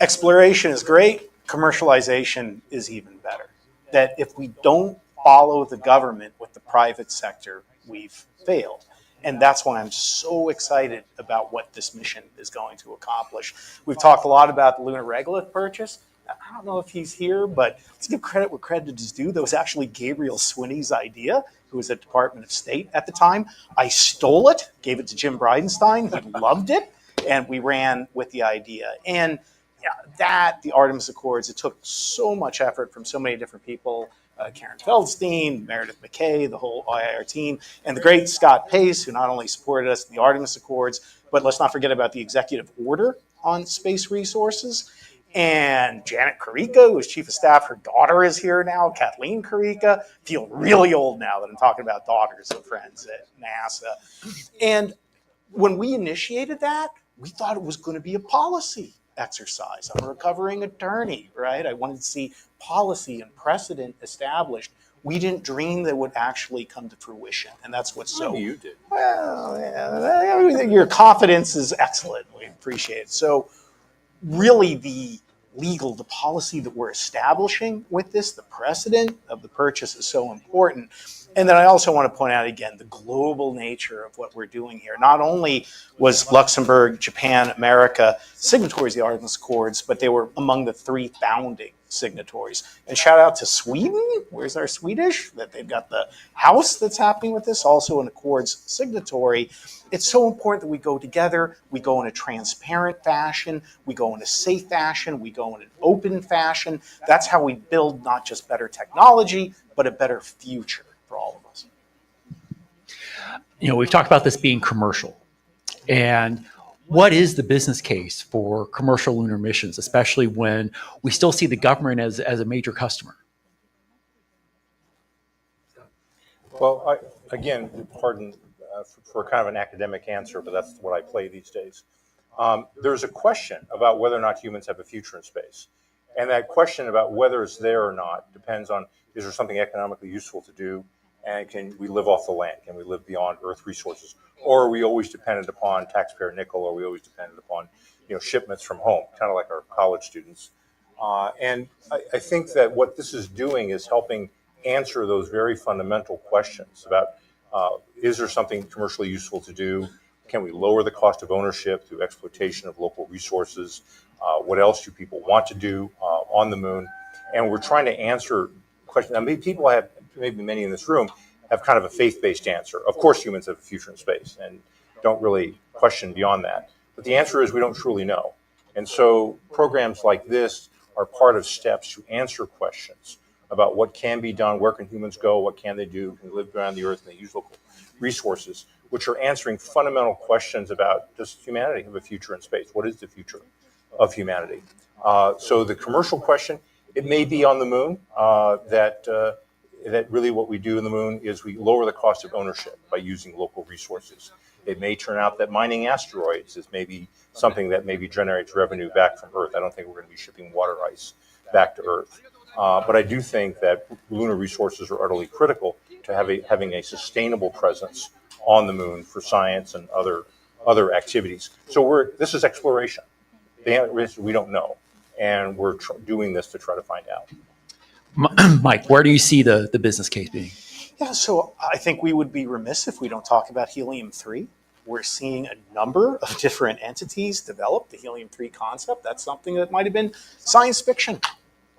Exploration is great. Commercialization is even better. That if we don't follow the government with the private sector, we've failed. And that's why I'm so excited about what this mission is going to accomplish. We've talked a lot about the lunar regolith purchase. I don't know if he's here, but let's give credit where credit is due. That was actually Gabriel Swinney's idea, who was at Department of State at the time. I stole it, gave it to Jim Bridenstine. He loved it, and we ran with the idea. And the Artemis Accords, it took so much effort from so many different people. Karen Feldstein, Meredith McKay, the whole IIR team, and the great Scott Pace, who not only supported us in the Artemis Accords, but let's not forget about the executive order on space resources. And Janet Karika, who is chief of staff, her daughter is here now, Kathleen Karika. Feel really old now that I'm talking about daughters of friends at NASA. And when we initiated that, we thought it was going to be a policy exercise. I'm a recovering attorney, right? I wanted to see policy and precedent established. We didn't dream that it would actually come to fruition, and that's what's so. You did. Well, yeah, your confidence is excellent. We appreciate it. So, really, the policy that we're establishing with this, the precedent of the purchase is so important. And then I also want to point out again the global nature of what we're doing here. Not only was Luxembourg, Japan, America signatories of the Artemis Accords, but they were among the 3 founding signatories. And shout out to Sweden. Where's our Swedish? That they've got the house that's happening with this, also an Accords signatory. It's so important that we go together. We go in a transparent fashion. We go in a safe fashion. We go in an open fashion. That's how we build not just better technology, but a better future for all of us. We've talked about this being commercial. And what is the business case for commercial lunar missions, especially when we still see the government as a major customer? Well, again, pardon for kind of an academic answer, but that's what I play these days. There's a question about whether or not humans have a future in space. And that question about whether it's there or not depends on, is there something economically useful to do? And can we live off the land? Can we live beyond Earth resources? Or are we always dependent upon taxpayer nickel? Or are we always dependent upon shipments from home, kind of like our college students? And I think that what this is doing is helping answer those very fundamental questions about is there something commercially useful to do? Can we lower the cost of ownership through exploitation of local resources? What else do people want to do on the moon? And we're trying to answer questions. Now, maybe many in this room have kind of a faith-based answer. Of course, humans have a future in space and don't really question beyond that. But the answer is we don't truly know. And so programs like this are part of steps to answer questions about what can be done, where can humans go, what can they do, can they live around the Earth, and they use local resources, which are answering fundamental questions about, does humanity have a future in space? What is the future of humanity? So the commercial question, it may be on the moon that really what we do in the moon is we lower the cost of ownership by using local resources. It may turn out that mining asteroids is maybe something that maybe generates revenue back from Earth. I don't think we're going to be shipping water ice back to Earth. But I do think that lunar resources are utterly critical to having a sustainable presence on the moon for science and other activities. So this is exploration. The answer is we don't know, and we're doing this to try to find out. Mike, where do you see the business case being? Yeah, so I think we would be remiss if we don't talk about helium-3. We're seeing a number of different entities develop the helium-3 concept. That's something that might have been science fiction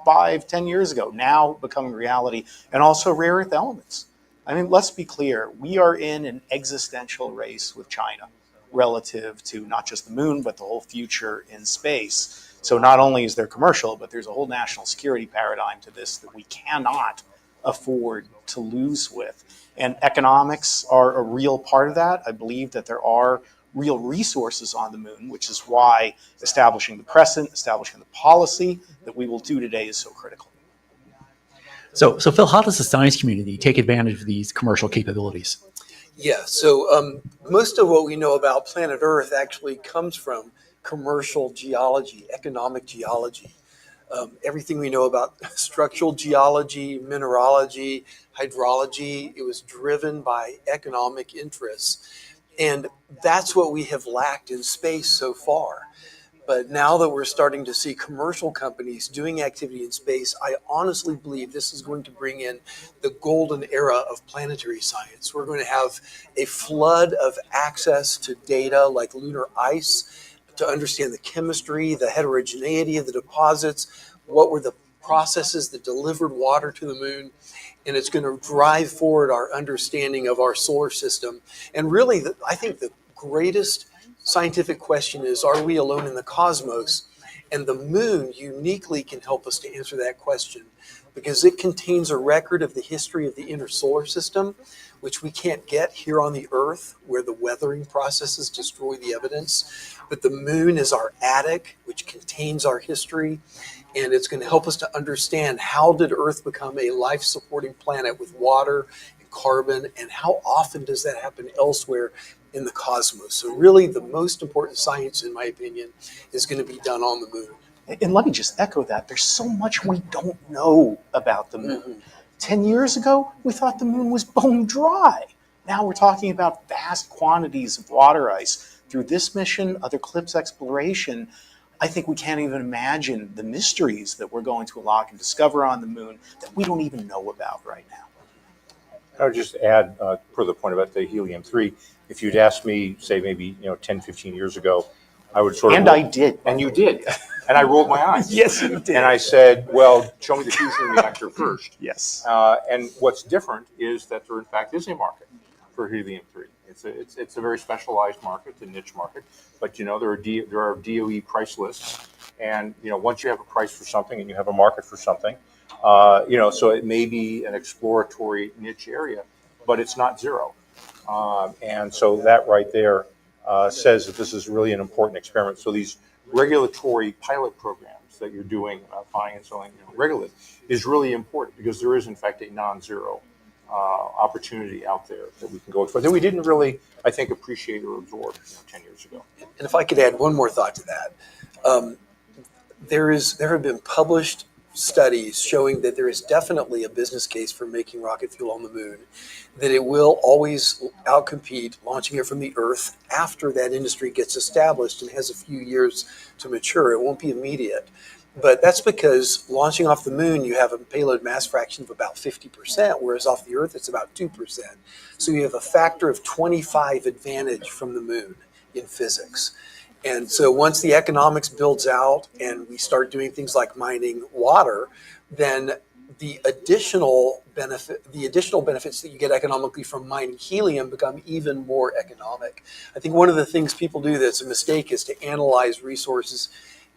5-10 years ago, now becoming reality, and also rare earth elements. I mean, let's be clear. We are in an existential race with China relative to not just the moon, but the whole future in space. So not only is there commercial, but there's a whole national security paradigm to this that we cannot afford to lose with. And economics are a real part of that. I believe that there are real resources on the moon, which is why establishing the precedent, establishing the policy that we will do today is so critical. So Phil, how does the science community take advantage of these commercial capabilities? Yeah, so most of what we know about planet Earth actually comes from commercial geology, economic geology. Everything we know about structural geology, mineralogy, hydrology, it was driven by economic interests. And that's what we have lacked in space so far. But now that we're starting to see commercial companies doing activity in space, I honestly believe this is going to bring in the golden era of planetary science. We're going to have a flood of access to data like lunar ice to understand the chemistry, the heterogeneity of the deposits. what were the processes that delivered water to the moon, and it's going to drive forward our understanding of our solar system. And really, I think the greatest scientific question is, are we alone in the cosmos? And the moon uniquely can help us to answer that question, because it contains a record of the history of the inner solar system, which we can't get here on the Earth, where the weathering processes destroy the evidence. But the moon is our attic, which contains our history, and it's going to help us to understand, how did Earth become a life-supporting planet with water and carbon, and how often does that happen elsewhere in the cosmos? So really, the most important science, in my opinion, is going to be done on the moon. And let me just echo that. There's so much we don't know about the moon. 10 years ago, we thought the moon was bone dry. Now we're talking about vast quantities of water ice. Through this mission, other CLIPS exploration, I think we can't even imagine the mysteries that we're going to unlock and discover on the moon that we don't even know about right now. I would just add, per the point about the helium-3, if you'd asked me, say maybe 10, 15 years ago, I would sort of... And I did. And you did. And I rolled my eyes. Yes, you did. And I said, well, show me the fusion reactor first. Yes. And what's different is that there, in fact, is a market for helium-3. It's a very specialized market, a niche market. But, there are DOE price lists. And, once you have a price for something and you have a market for something, so it may be an exploratory niche area, but it's not zero. And so that right there says that this is really an important experiment. So these regulatory pilot programs that you're doing, buying and selling regolith, is really important, because there is, in fact, a non-zero opportunity out there that we can go explore that we didn't really, I think, appreciate or absorb 10 years ago. And if I could add one more thought to that, there have been published studies showing that there is definitely a business case for making rocket fuel on the moon, that it will always outcompete launching it from the Earth after that industry gets established and has a few years to mature. It won't be immediate. But that's because launching off the moon, you have a payload mass fraction of about 50%, whereas off the Earth, it's about 2%. So you have a factor of 25 advantage from the moon in physics. And so once the economics builds out and we start doing things like mining water, then the additional benefits that you get economically from mining helium become even more economic. I think one of the things people do that's a mistake is to analyze resources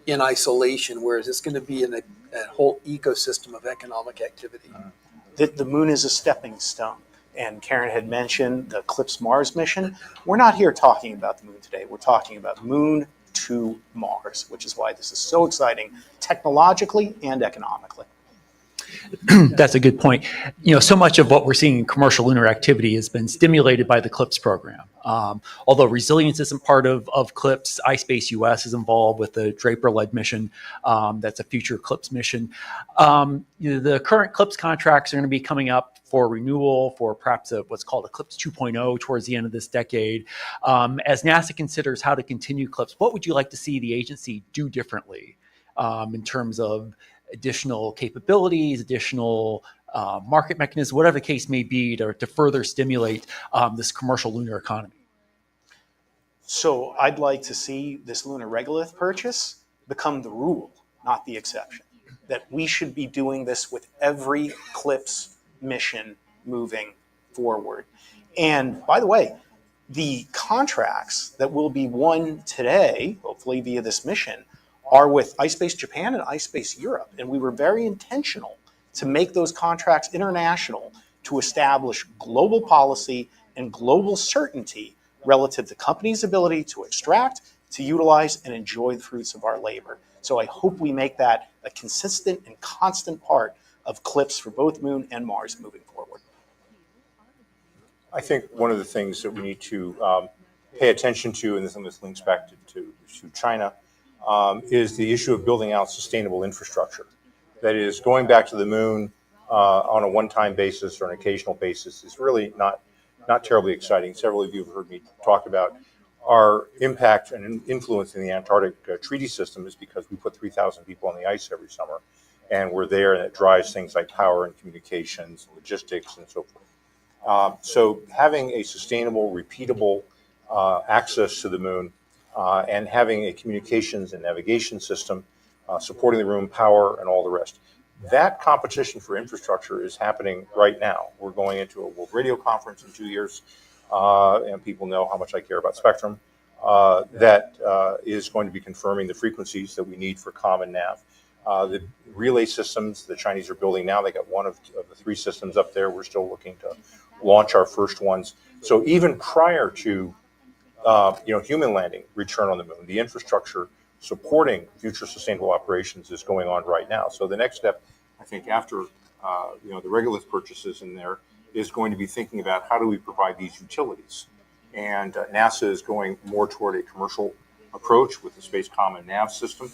in isolation, whereas it's going to be in a whole ecosystem of economic activity. The moon is a stepping stone. And Karen had mentioned the CLIPS Mars mission. We're not here talking about the moon today. We're talking about moon to Mars, which is why this is so exciting technologically and economically. That's a good point. So much of what we're seeing in commercial lunar activity has been stimulated by the CLIPS program. Although resilience isn't part of CLIPS, ispace US is involved with the Draper-led mission. That's a future CLIPS mission. The current CLIPS contracts are going to be coming up for renewal for perhaps what's called a CLIPS 2.0 towards the end of this decade. As NASA considers how to continue CLIPS, what would you like to see the agency do differently in terms of additional capabilities, additional market mechanisms, whatever the case may be, to further stimulate this commercial lunar economy? So I'd like to see this lunar regolith purchase become the rule, not the exception. That we should be doing this with every CLIPS mission moving forward. And by the way, the contracts that will be won today, hopefully via this mission, are with ispace Japan and ispace Europe. And we were very intentional to make those contracts international to establish global policy and global certainty relative to companies' ability to extract, to utilize, and enjoy the fruits of our labor. So I hope we make that a consistent and constant part of CLIPS for both Moon and Mars moving forward. I think one of the things that we need to pay attention to, and this links back to China, is the issue of building out sustainable infrastructure. That is, going back to the moon on a one-time basis or an occasional basis is really not terribly exciting. Several of you have heard me talk about our impact and influence in the Antarctic treaty system is because we put 3,000 people on the ice every summer, and we're there, and it drives things like power and communications, logistics, and so forth. So having a sustainable, repeatable access to the moon and having a communications and navigation system supporting the room, power, and all the rest. That competition for infrastructure is happening right now. We're going into a World Radio Conference in 2 years, and people know how much I care about spectrum. That is going to be confirming the frequencies that we need for comm and nav. The relay systems the Chinese are building now, they got one of the 3 systems up there. We're still looking to launch our first ones. So even prior to human landing, return on the moon, the infrastructure supporting future sustainable operations is going on right now. So the next step, I think, after the regolith purchases in there, is going to be thinking about how do we provide these utilities. And NASA is going more toward a commercial approach with the Space Comm and Nav system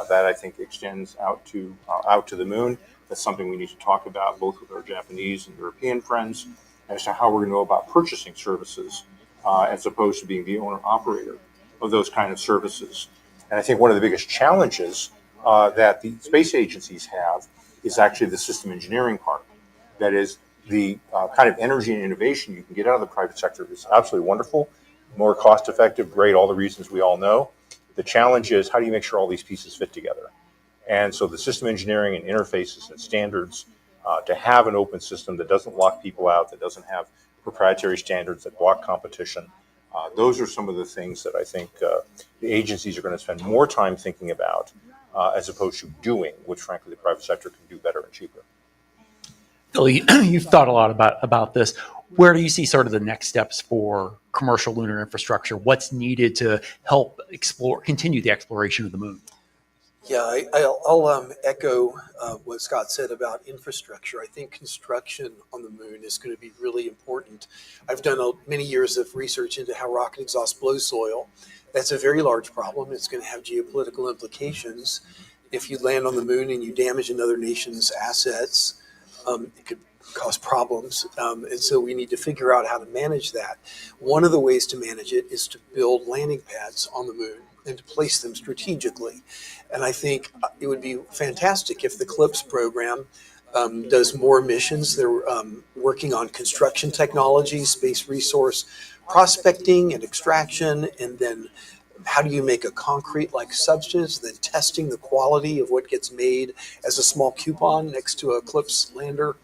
that I think extends out to the moon. That's something we need to talk about both with our Japanese and European friends as to how we're going to go about purchasing services as opposed to being the owner operator of those kind of services. And I think one of the biggest challenges that the space agencies have is actually the system engineering part. That is, the kind of energy and innovation you can get out of the private sector is absolutely wonderful, more cost effective, great, all the reasons we all know. The challenge is how do you make sure all these pieces fit together? And so the system engineering and interfaces and standards to have an open system that doesn't lock people out, that doesn't have proprietary standards that block competition, those are some of the things that I think the agencies are going to spend more time thinking about as opposed to doing, which frankly the private sector can do better and cheaper. Billy, you've thought a lot about this. Where do you see sort of the next steps for commercial lunar infrastructure? What's needed to help continue the exploration of the moon? Yeah, I'll echo what Scott said about infrastructure. I think construction on the moon is going to be really important. I've done many years of research into how rocket exhaust blows soil. That's a very large problem. It's going to have geopolitical implications. If you land on the moon and you damage another nation's assets, it could cause problems. And so we need to figure out how to manage that. One of the ways to manage it is to build landing pads on the moon and to place them strategically. And I think it would be fantastic if the CLIPS program does more missions. They're working on construction technology, space resource prospecting and extraction, and then how do you make a concrete-like substance, then testing the quality of what gets made as a small coupon next to a CLIPS lander,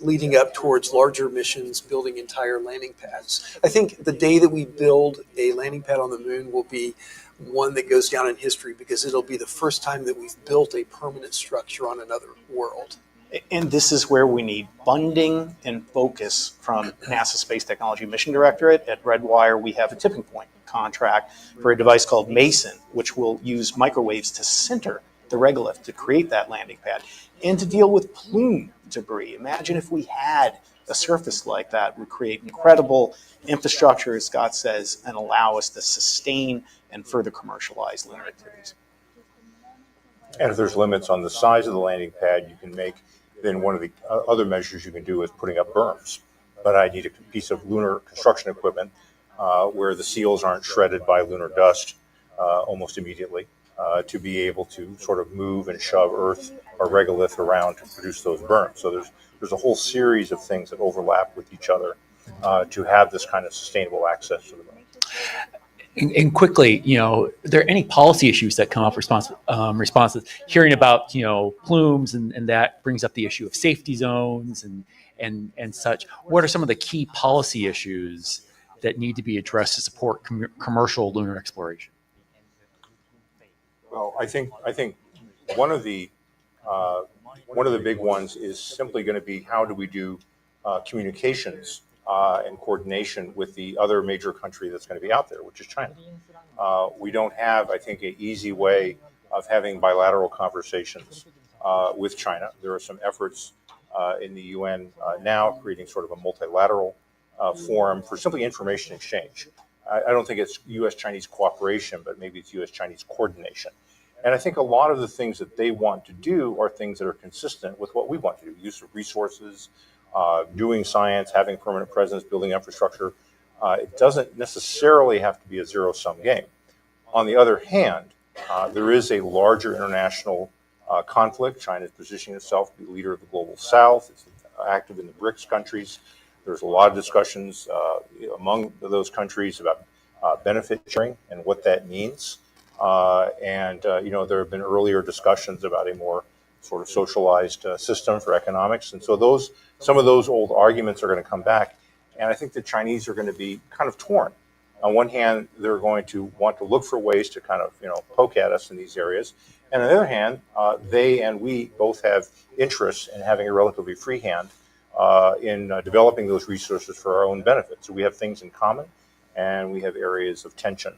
leading up towards larger missions, building entire landing pads. I think the day that we build a landing pad on the moon will be one that goes down in history because it'll be the first time that we've built a permanent structure on another world. And this is where we need funding and focus from NASA Space Technology Mission Directorate. At Redwire, we have a tipping point contract for a device called Mason, which will use microwaves to center the regolith to create that landing pad and to deal with plume debris. Imagine if we had a surface like that, would create incredible infrastructure, as Scott says, and allow us to sustain and further commercialize lunar activities. And if there's limits on the size of the landing pad, you can make, then one of the other measures you can do is putting up berms. But I need a piece of lunar construction equipment where the seals aren't shredded by lunar dust almost immediately to be able to sort of move and shove Earth or regolith around to produce those berms. So there's a whole series of things that overlap with each other to have this kind of sustainable access to the moon. And quickly, are there any policy issues that come up responses? Hearing about, plumes and that brings up the issue of safety zones and such. What are some of the key policy issues that need to be addressed to support commercial lunar exploration? Well, I think one of the big ones is simply going to be how do we do communications and coordination with the other major country that's going to be out there, which is China. We don't have, I think, an easy way of having bilateral conversations with China. There are some efforts in the UN now creating sort of a multilateral forum for simply information exchange. I don't think it's U.S.-Chinese cooperation, but maybe it's U.S.-Chinese coordination. And I think a lot of the things that they want to do are things that are consistent with what we want to do. Use of resources, doing science, having permanent presence, building infrastructure. It doesn't necessarily have to be a zero-sum game. On the other hand, there is a larger international conflict. China is positioning itself to be the leader of the global south. It's active in the BRICS countries. There's a lot of discussions among those countries about benefit sharing and what that means. There have been earlier discussions about a more sort of socialized system for economics. And so some of those old arguments are going to come back. And I think the Chinese are going to be kind of torn. On one hand, they're going to want to look for ways to kind of, poke at us in these areas. And on the other hand, they and we both have interests in having a relatively free hand in developing those resources for our own benefit. So we have things in common, and we have areas of tension.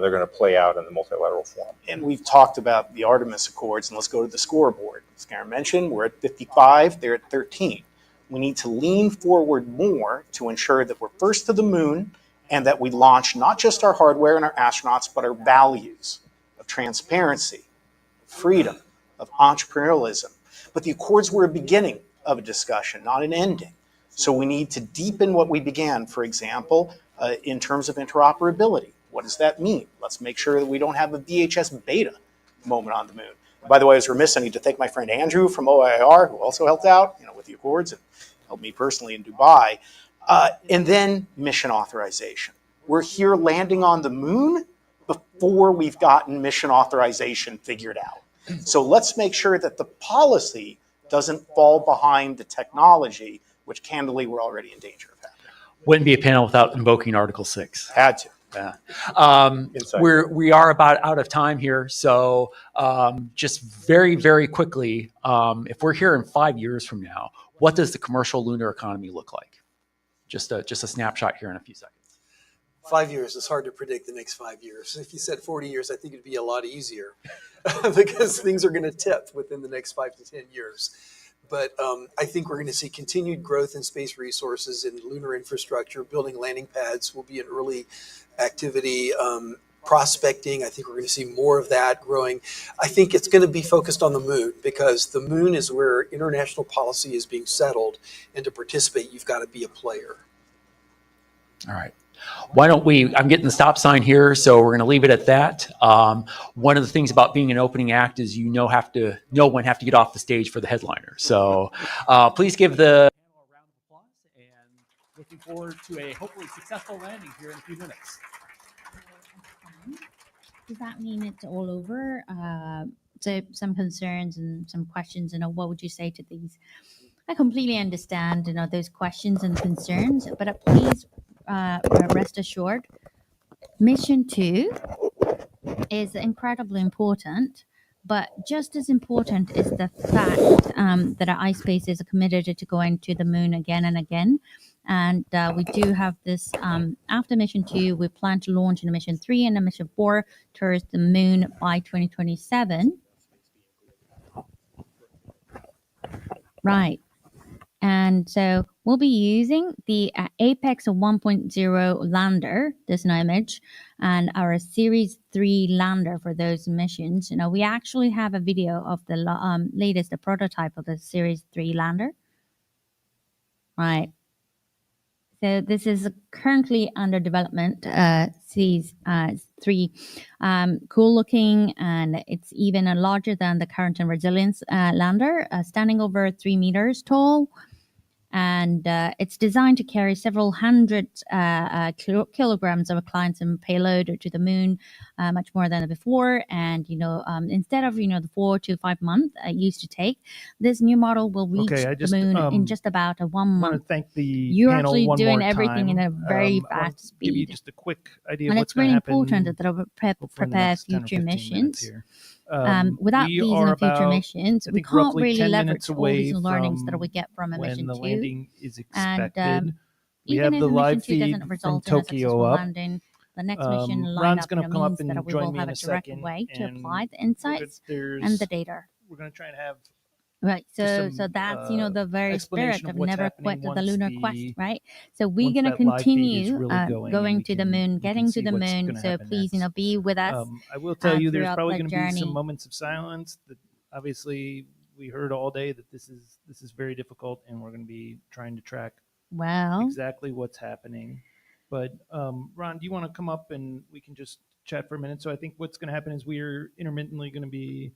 They're going to play out in the multilateral forum. And we've talked about the Artemis Accords, and let's go to the scoreboard. As Karen mentioned, we're at 55, they're at 13. We need to lean forward more to ensure that we're first to the moon and that we launch not just our hardware and our astronauts, but our values of transparency, freedom, of entrepreneurialism. But the Accords were a beginning of a discussion, not an ending. So we need to deepen what we began, for example, in terms of interoperability. What does that mean? Let's make sure that we don't have a VHS beta moment on the moon. By the way, I was remiss, I need to thank my friend Andrew from OIR, who also helped out with the Accords and helped me personally in Dubai. And then mission authorization. We're here landing on the moon before we've gotten mission authorization figured out. So let's make sure that the policy doesn't fall behind the technology, which candidly we're already in danger of having. Wouldn't be a panel without invoking Article 6. Had to. We are about out of time here, so just very, very quickly, if we're here in 5 years from now, what does the commercial lunar economy look like? Just a snapshot here in a few seconds. 5 years, it's hard to predict the next 5 years. If you said 40 years, I think it'd be a lot easier because things are going to tip within the next 5 to 10 years. But I think we're going to see continued growth in space resources and lunar infrastructure. Building landing pads will be an early activity. Prospecting, I think we're going to see more of that growing. I think it's going to be focused on the moon because the moon is where international policy is being settled. And to participate, you've got to be a player. All right. Why don't I'm getting the stop sign here, so we're going to leave it at that. One of the things about being an opening act is no one have to get off the stage for the headliner. So please give the panel a round of applause, and looking forward to a hopefully successful landing here in a few minutes. Does that mean it's all over? So some concerns and some questions, what would you say to these? I completely understand, those questions and concerns, but please rest assured, Mission 2 is incredibly important, but just as important is the fact that our ispace is committed to going to the moon again and again. And we do have this, after Mission 2, we plan to launch in Mission 3 and Mission 4 towards the moon by 2027. Right. And so we'll be using the Apex 1.0 lander, this image, and our Series 3 lander for those missions. We actually have a video of the latest prototype of the Series 3 lander. Right. So this is currently under development, Series 3. Cool looking, and it's even larger than the current and resilience lander, standing over 3 meters tall. And it's designed to carry several hundred kilograms of clients and payload to the moon, much more than before. And, instead of, the 4 to 5 months it used to take, this new model will reach the moon in just about 1 month. I want to thank the You're panel actually one doing more everything time. in a very fast speed. Give you just a quick idea And of what's it's really going to happen. important that we prepare future missions. Without these future missions, we can't really leverage all these learnings that we get from a mission 2. When the landing is expected. And We even have if the live mission 2 feed doesn't from result in a Tokyo successful up. landing, the next mission Ron's lined up going to come up means and that we join will me have in a a direct second. way to and apply the insights and the data. We're going to try and have Right, some, so that's the very spirit explanation of of what's never happening quit the once lunar the- quest, right? So we're once going to that live feed is continue really going, and going we to the can- moon, we can getting to see the what's moon. gonna So happen please, next. be with us. I will tell you, there's throughout probably the going to be some journey. moments of silence. That obviously we heard all day that this is very difficult, and we're going to be trying to track Well, exactly what's happening. But Ron, do you want to come up and we can just chat for a minute? So I think what's going to happen is we're intermittently going to be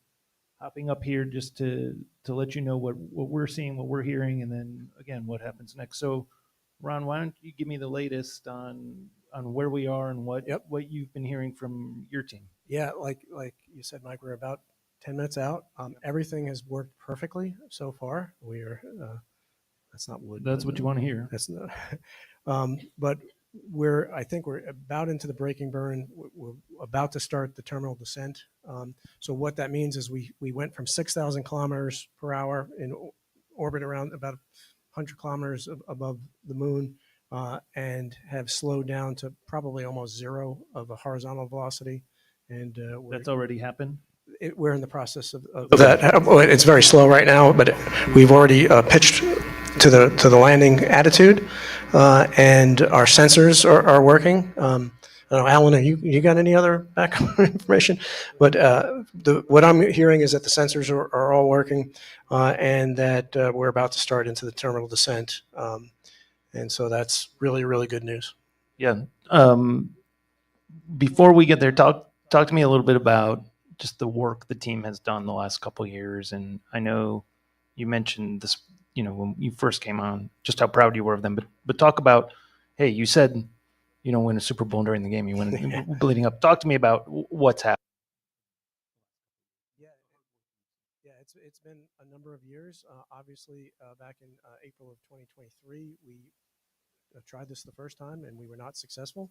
hopping up here just to let you know what we're seeing, what we're hearing, and then again what happens next. So Ron, why don't you give me the latest on where we are and what you've been hearing from your team? Yeah, like you said, Mike, we're about 10 minutes out. Everything has worked perfectly so far. We are, that's not wood. That's what you want to hear. That's not, but I think we're about into the braking burn. We're about to start the terminal descent. So what that means is we went from 6,000 kilometers per hour in orbit around about 100 kilometers above the moon, and have slowed down to probably almost zero of a horizontal velocity. And that's already happened. We're in the process of that. It's very slow right now, but we've already pitched to the landing attitude, and our sensors are working. I don't know, Alan, you got any other background information? But what I'm hearing is that the sensors are all working, and that we're about to start into the terminal descent. And so that's really, really good news. Yeah. Before we get there, talk to me a little bit about just the work the team has done the last couple of years. And I know you mentioned this, when you first came on, just how proud you were of them. But talk about, hey, you said you don't win a Super Bowl during the game. You win bleeding up. Talk to me about what's happening. Yeah, it's been a number of years. Obviously, back in April of 2023, we tried this the first time and we were not successful.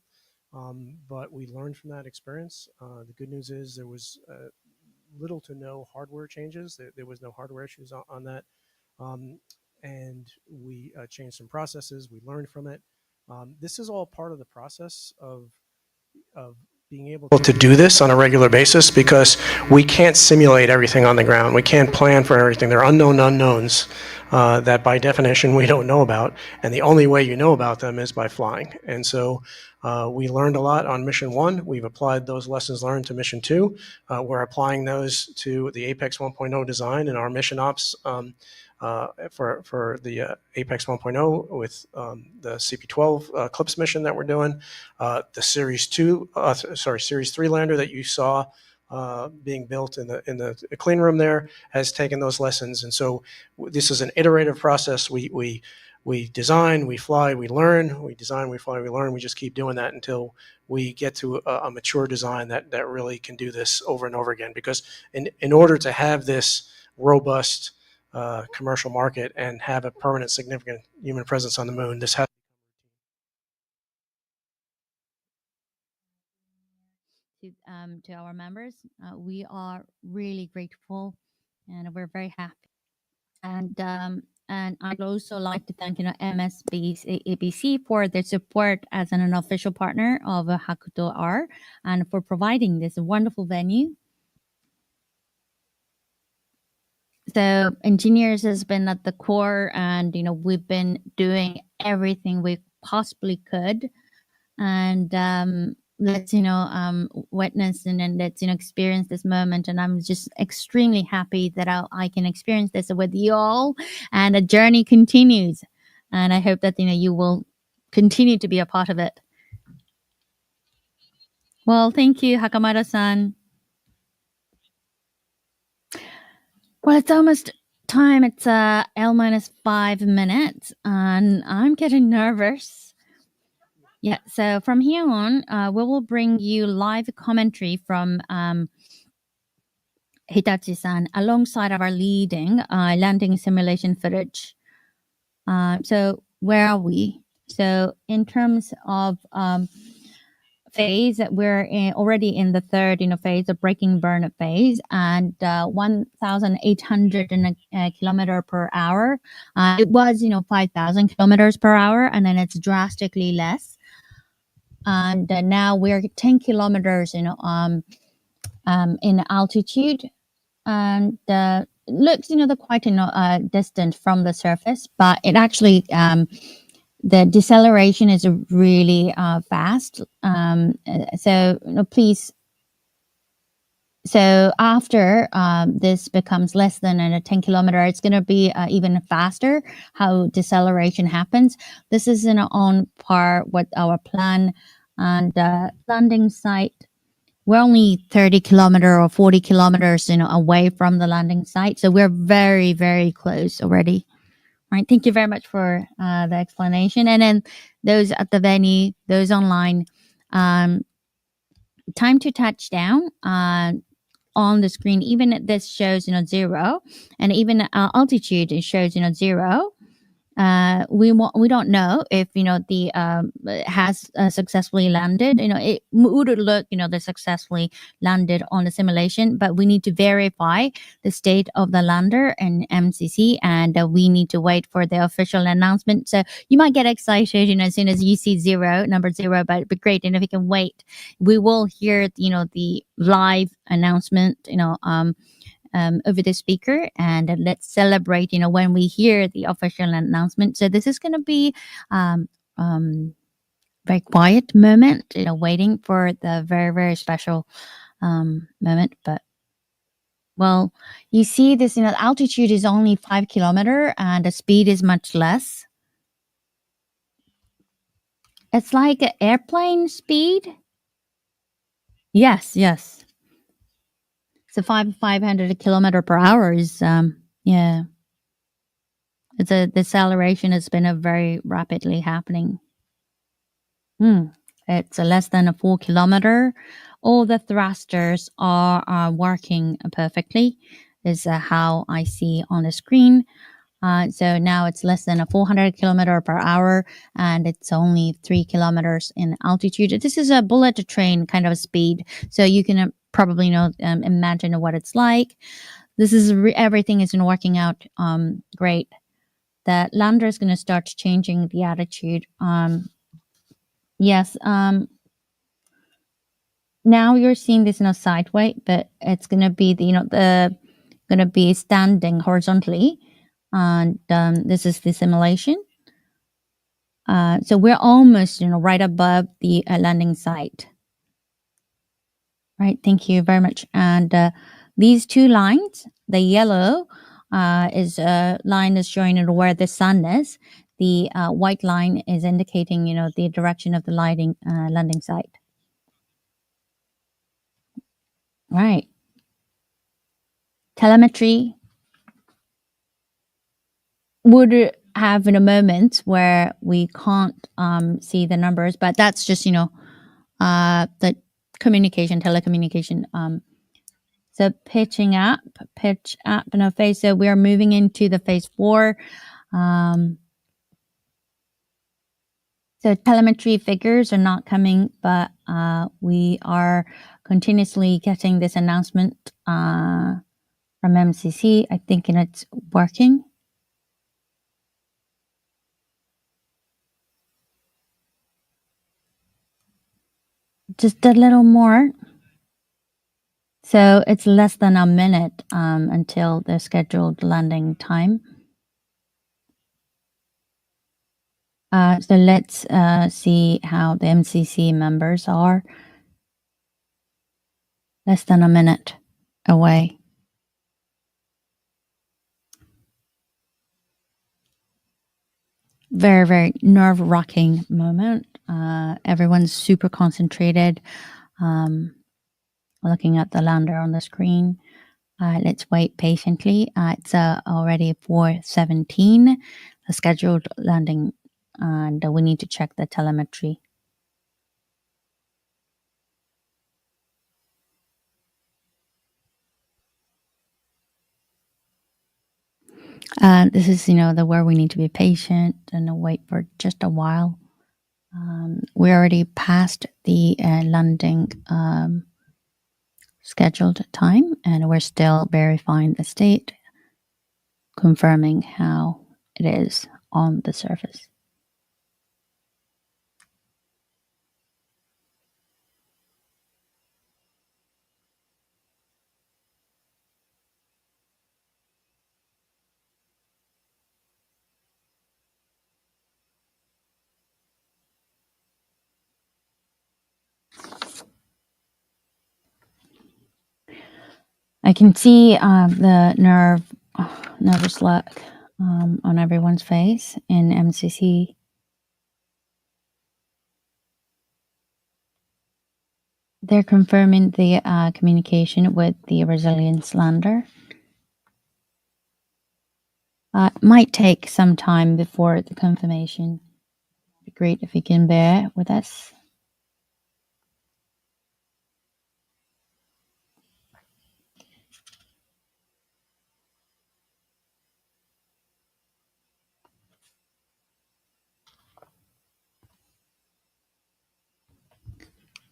But we learned from that experience. The good news is there was little to no hardware changes. There was no hardware issues on that. And we changed some processes. We learned from it. This is all part of the process of being able to do this on a regular basis, because we can't simulate everything on the ground. We can't plan for everything. There are unknown unknowns that by definition we don't know about. And the only way you know about them is by flying. And so we learned a lot on mission 1. We've applied those lessons learned to mission 2. We're applying those to the Apex 1.0 design and our mission ops for the Apex 1.0 with the CP12 CLPS mission that we're doing, the Series 3 lander that you saw being built in the clean room there has taken those lessons. And so this is an iterative process. We design, we fly, we learn. We design, we fly, we learn. We just keep doing that until we get to a mature design that really can do this over and over again. Because in order to have this robust commercial market and have a permanent, significant human presence on the moon, this has to our members. We are really grateful and we're very happy. And I'd also like to thank SMBC for their support as an official partner of HAKUTO-R and for providing this wonderful venue. So engineers has been at the core, and we've been doing everything we possibly could, and let's witness and let's experience this moment. And I'm just extremely happy that I can experience this with you all, and the journey continues. And I hope that you will continue to be a part of it. Well, thank you, Hakamada-san. Well, it's almost time. It's L-5 minutes, and I'm getting nervous. Yeah, so from here on, we will bring you live commentary from Hitachi-san alongside of our leading landing simulation footage. So where are we? So in terms of phase, we're already in the third phase of braking burn phase, and 1,800 kilometer per hour. It was 5,000 kilometers per hour, and then it's drastically less. And now we're 10 kilometers in altitude, and looks quite distant from the surface, but it actually the deceleration is really fast. So please. So after this becomes less than a 10 kilometer, it's going to be even faster how deceleration happens. This is on par with our plan, and landing site. We're only 30 kilometer or 40 kilometers away from the landing site. So we're very, very close already. All right, thank you very much for the explanation. And then those at the venue, those online, time to touchdown on the screen, even this shows 0, and even altitude it shows 0. We don't know if the has successfully landed. It would look they successfully landed on the simulation, but we need to verify the state of the lander in MCC, and we need to wait for the official announcement. So you might get excited as soon as you see number 0, but it'd be great. And if you can wait, we will hear the live announcement over the speaker, and let's celebrate when we hear the official announcement. So this is going to be very quiet moment, waiting for the very, very special moment. But well, you see this, altitude is only 5 kilometers and the speed is much less. It's like an airplane speed. Yes. So 500 kilometers per hour is yeah. The acceleration has been very rapidly happening. It's less than 4 kilometers. All the thrusters are working perfectly. Is how I see on the screen. So now it's less than 400 kilometers per hour, and it's only 3 kilometers in altitude. This is a bullet train kind of speed, so you can probably imagine what it's like. This is everything is working out great. The lander is going to start changing the attitude. Yes. Now you're seeing this sideways, but it's going to be going to be standing horizontally, and this is the simulation. So we're almost right above the landing site. Right. Thank you very much. And these two lines, the yellow line is showing where the sun is. The white line is indicating the direction of the landing site. Right. Telemetry would have in a moment where we can't see the numbers, but that's just the telecommunication. So pitch up in a phase. So we are moving into the phase 4. So telemetry figures are not coming, but we are continuously getting this announcement from MCC. I think it's working. Just a little more. So it's less than a minute until the scheduled landing time. So let's see how the MCC members are. Less than a minute away. Very, very nerve-wracking moment. Everyone's super concentrated, looking at the lander on the screen. Let's wait patiently. It's already 4:17, the scheduled landing, and we need to check the telemetry. This is, where we need to be patient and wait for just a while. We already passed the landing scheduled time, and we're still verifying the state, confirming how it is on the surface. I can see the nervous look on everyone's face in MCC. They're confirming the communication with the resilience lander. Might take some time before the confirmation. It'd be great if you can bear with us.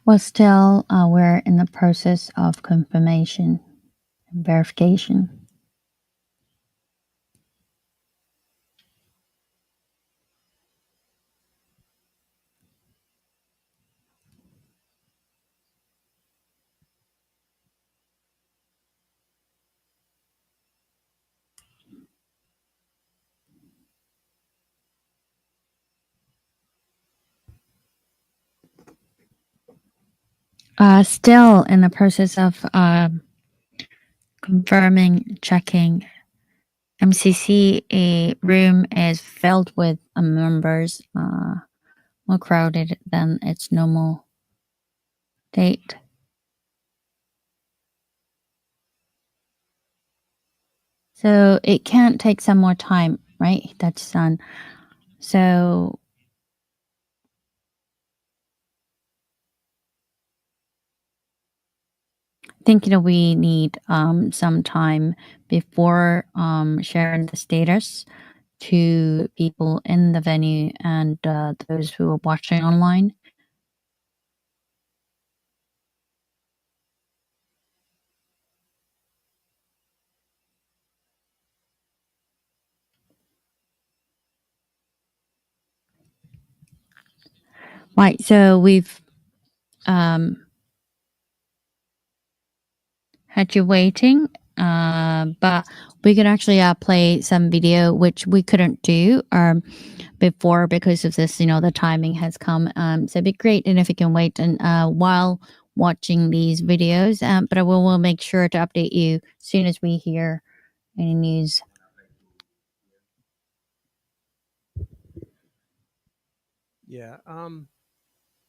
Well, still, we're in the process of confirmation and verification. Still in the process of confirming, checking. MCC room is filled with members, more crowded than its normal date. So it can take some more time, right? That's done. So I think we need some time before sharing the status to people in the venue and those who are watching online. Right, so we've had you waiting, but we could actually play some video, which we couldn't do before because of this, the timing has come. So it'd be great and if you can wait and while watching these videos, but I will make sure to update you as soon as we hear any news. Yeah.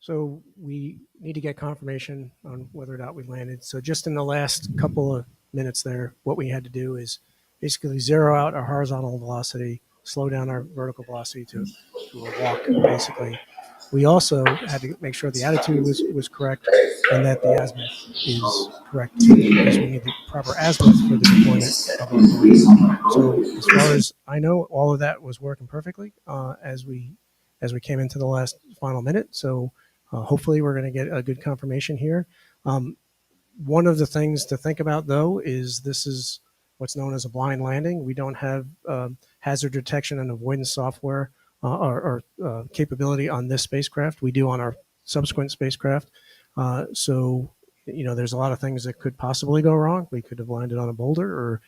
So we need to get confirmation on whether or not we landed. So just in the last couple of minutes there, what we had to do is basically zero out our horizontal velocity, slow down our vertical velocity to a walk, basically. We also had to make sure the attitude was correct and that the azimuth is correct too, because we need the proper azimuth for the deployment of our balloon. So as far as I know, all of that was working perfectly as we came into the last final minute. So hopefully we're going to get a good confirmation here. One of the things to think about, though, is this is what's known as a blind landing. We don't have hazard detection and avoidance software or capability on this spacecraft. We do on our subsequent spacecraft. So, there's a lot of things that could possibly go wrong. We could have landed on a boulder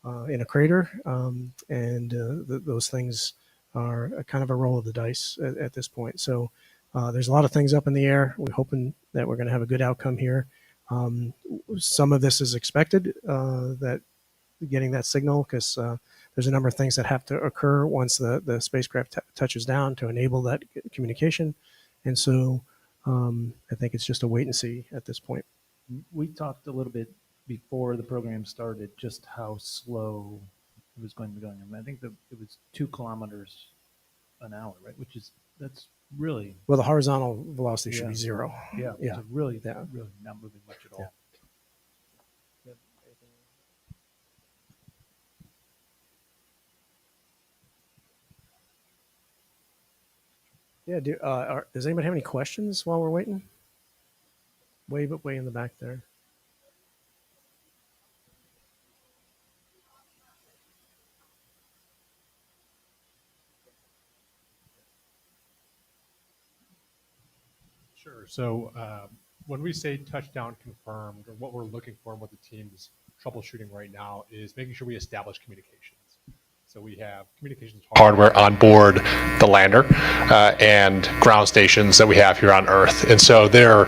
or in a crater, and those things are kind of a roll of the dice at this point. So there's a lot of things up in the air. We're hoping that we're going to have a good outcome here. Some of this is expected, that getting that signal, because there's a number of things that have to occur once the spacecraft touches down to enable that communication. And so I think it's just a wait and see at this point. We talked a little bit before the program started just how slow it was going to be going. I think it was 2 kilometers an hour, right? That's really well. The horizontal velocity should be 0. Yeah, yeah. So really not moving much at all. Yeah. Yeah. Does anybody have any questions while we're waiting? Way in the back there. Sure. So when we say touchdown confirmed, or what we're looking for and what the team's troubleshooting right now is making sure we establish communications. So we have communications hardware on board the lander and ground stations that we have here on Earth. And so there,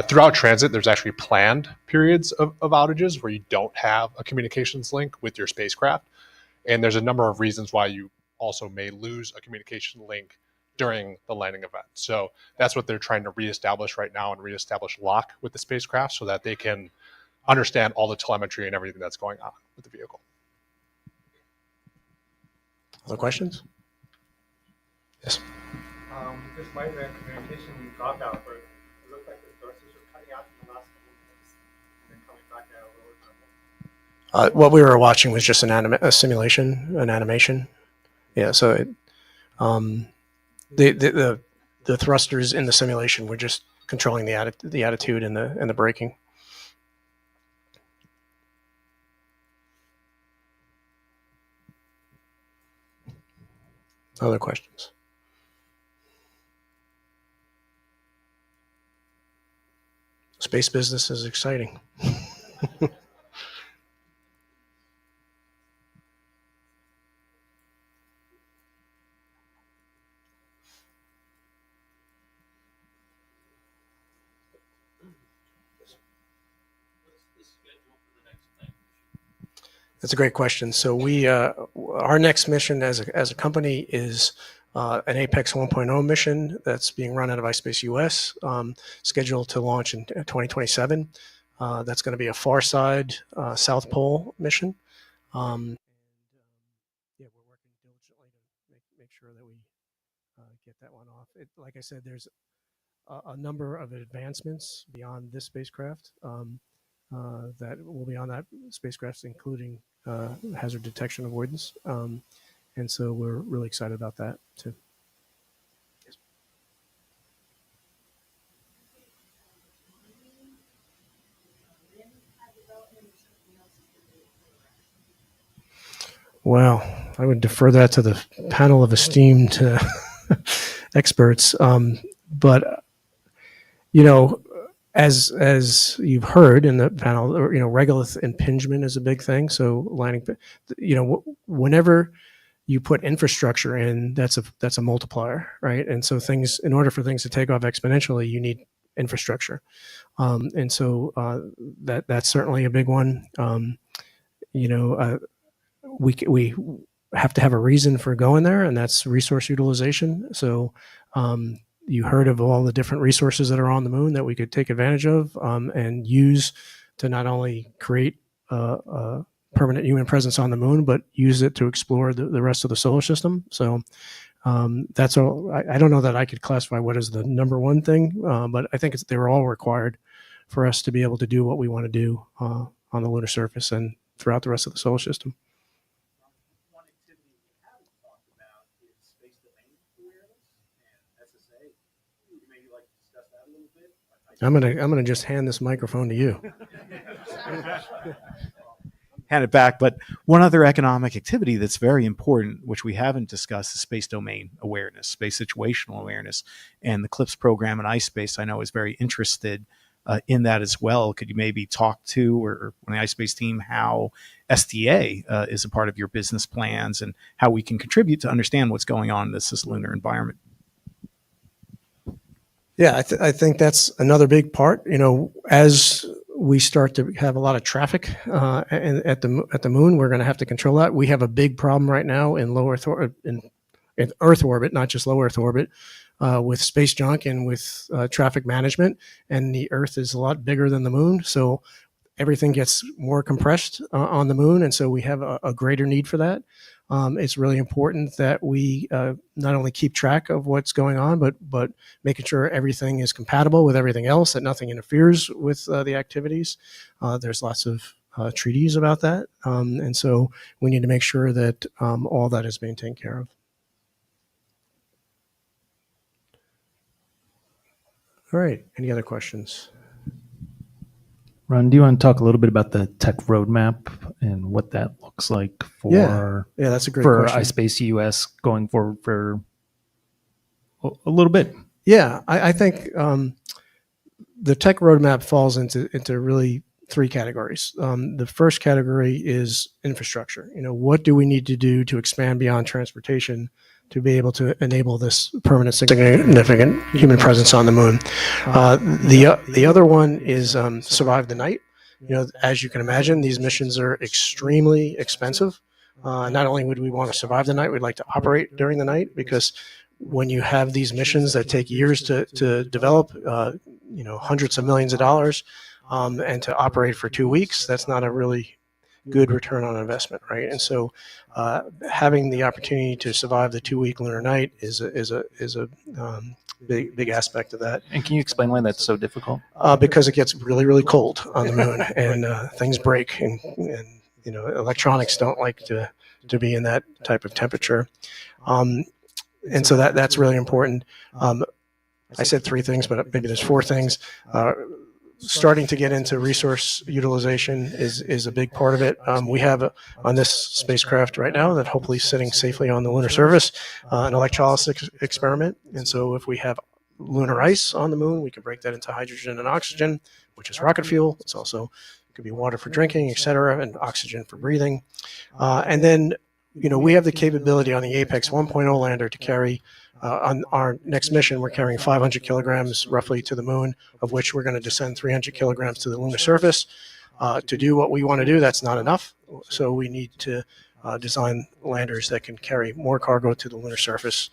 throughout transit, there's actually planned periods of outages where you don't have a communications link with your spacecraft. And there's a number of reasons why you also may lose a communication link during the landing event. So that's what they're trying to reestablish right now and reestablish lock with the spacecraft so that they can understand all the telemetry and everything that's going on with the vehicle. Other questions? Yes. This wideband communication dropped out, but it looked like the sources were cutting out in the last couple of minutes and then coming back at a lower time. What we were watching was just a simulation, an animation. Yeah. So it, the thrusters in the simulation were just controlling the attitude and the braking. Other questions? Space business is exciting. That's a great question. So our next mission as a company is an Apex 1.0 mission that's being run out of ispace US, scheduled to launch in 2027. That's going to be a far side South Pole mission. We're working diligently to make sure that we get that one off. Like I said, there's a number of advancements beyond this spacecraft that will be on that spacecraft, including hazard detection avoidance. And so we're really excited about that too. Yes. Well, I would defer that to the panel of esteemed experts. But, you know, as you've heard in the panel, you know, regolith impingement is a big thing. So landing, you know, whenever you put infrastructure in, that's a multiplier, right? And so in order for things to take off exponentially, you need infrastructure. And so that's certainly a big one. You know, we have to have a reason for going there, and that's resource utilization. So you heard of all the different resources that are on the moon that we could take advantage of and use to not only create a permanent human presence on the moon, but use it to explore the rest of the solar system. So that's all. I don't know that I could classify what is the number one thing, but I think they're all required for us to be able to do what we want to do on the lunar surface and throughout the rest of the solar system. I'm gonna just hand this microphone to you. Hand it back. But one other economic activity that's very important, which we haven't discussed, is space domain awareness, space situational awareness. And the CLIPS program and iSpace, I know, is very interested in that as well. Could you maybe talk to, or on the iSpace team, how SDA is a part of your business plans and how we can contribute to understand what's going on in this lunar environment? Yeah, I think that's another big part. You know, as we start to have a lot of traffic at the moon, we're going to have to control that. We have a big problem right now in low Earth orbit, in Earth orbit, not just low Earth orbit, with space junk and with traffic management. And the Earth is a lot bigger than the moon, so everything gets more compressed on the moon, and so we have a greater need for that. It's really important that we not only keep track of what's going on, but making sure everything is compatible with everything else, that nothing interferes with the activities. There's lots of treaties about that, and so we need to make sure that all that is being taken care of. All right, any other questions? Ron, do you want to talk a little bit about the tech roadmap and what that looks like for yeah, that's a great for question. iSpace US going forward for a little bit? Yeah, I think the tech roadmap falls into really three categories. The first category is infrastructure. You know, what do we need to do to expand beyond transportation to be able to enable this permanent significant human presence on the moon? The other one is survive the night. You know, as you can imagine, these missions are extremely expensive. Not only would we want to survive the night, we'd like to operate during the night, because when you have these missions that take years to develop, you know, hundreds of millions of dollars, and to operate for 2 weeks, that's not a really good return on investment, right? And so having the opportunity to survive the 2-week lunar night is a big aspect of that. And can you explain why that's so difficult? Because it gets really, really cold on the moon, and things break, and you know, electronics don't like to be in that type of temperature, and so that's really important. I said 3 things, but maybe there's 4 things. Starting to get into resource utilization is a big part of it. We have on this spacecraft right now that hopefully is sitting safely on the lunar surface, an electrolysis experiment. And so if we have lunar ice on the moon, we can break that into hydrogen and oxygen, which is rocket fuel. It's also, it could be water for drinking, etc., and oxygen for breathing. And then, we have the capability on the Apex 1.0 lander to carry on our next mission, we're carrying 500 kilograms roughly to the moon, of which we're going to descend 300 kilograms to the lunar surface. To do what we want to do, that's not enough. So we need to design landers that can carry more cargo to the lunar surface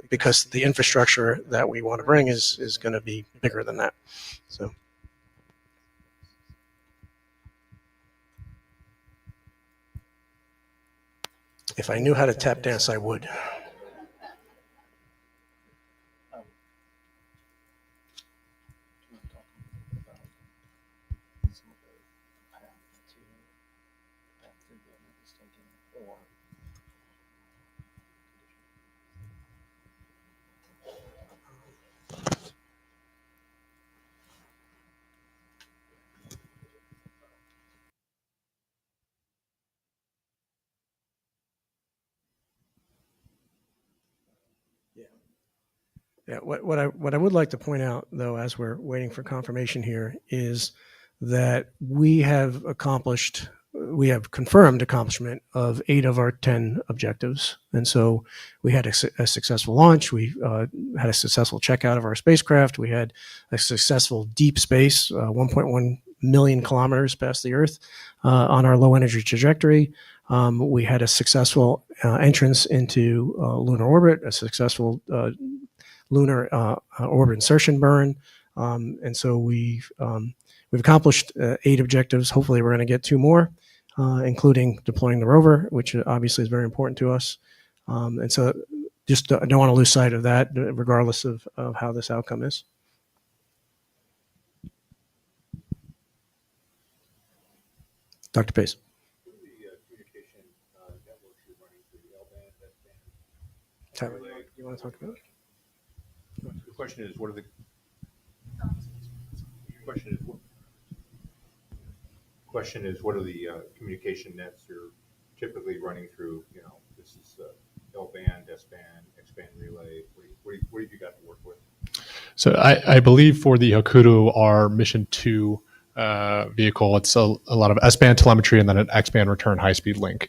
because the infrastructure that we want to bring is going to be bigger than that. So. If I knew how to tap dance, I would. Yeah, what I would like to point out, though, as we're waiting for confirmation here, is that we have confirmed accomplishment of 8 of our 10 objectives. And so we had a successful launch. We had a successful checkout of our spacecraft. We had a successful deep space, 1.1 million kilometers past the Earth on our low energy trajectory. We had a successful entrance into lunar orbit, a successful lunar orbit insertion burn, and so we've accomplished 8 objectives. Hopefully, we're going to get 2 more, including deploying the rover, which obviously is very important to us. And so, just don't want to lose sight of that, regardless of how this outcome is. Dr. Pace. Tyler, you want to talk about it? The question is, what are the communication nets you're typically running through? This is L-band, S-band, X-band relay. What have you got to work with? So I believe for the HAKUTO-R Mission 2 vehicle, it's a lot of S-band telemetry and then an X-band return high-speed link.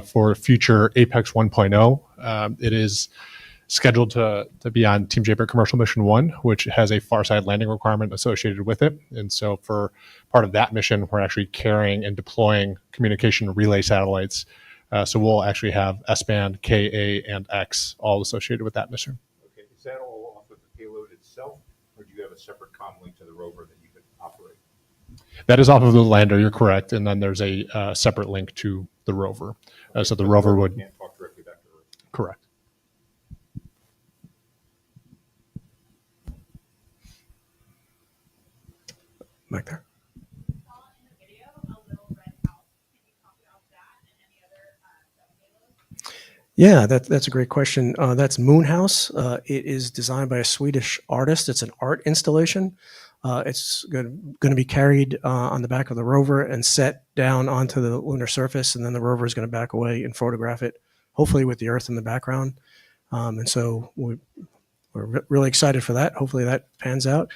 For future Apex 1.0, it is scheduled to be on Team JPEG Commercial Mission 1, which has a far-side landing requirement associated with it. And so for part of that mission, we're actually carrying and deploying communication relay satellites. So we'll actually have S-band, Ka, and X all associated with that mission. Okay, is that all off of the payload itself, or do you have a separate comm link to the rover that you could operate? That is off of the lander, you're correct. And then there's a separate link to the rover. So the rover would... Can't talk directly back to Earth. Correct. Back there. Yeah, that's a great question. That's Moonhouse. It is designed by a Swedish artist. It's an art installation. It's going to be carried on the back of the rover and set down onto the lunar surface, and then the rover is going to back away and photograph it, hopefully with the Earth in the background. And so we're really excited for that. Hopefully that pans out.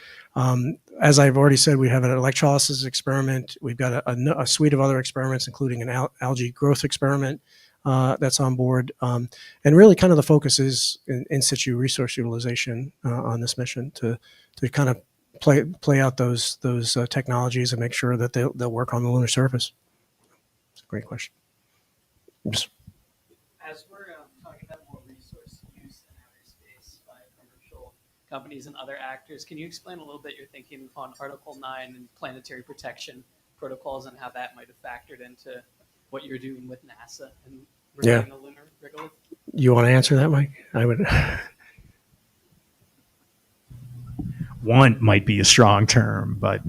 As I've already said, we have an electrolysis experiment. We've got a suite of other experiments, including an algae growth experiment that's on board. And really kind of the focus is in situ resource utilization on this mission to kind of play out those technologies and make sure that they'll work on the lunar surface. It's a great question. Just As we're talking about more resource use in outer space by commercial companies and other actors, can you explain a little bit your thinking on Article 9 and planetary protection protocols and how that might have factored into what you're doing with NASA and regarding the lunar regolith? You want to answer that, Mike? I would. Want might be a strong term, but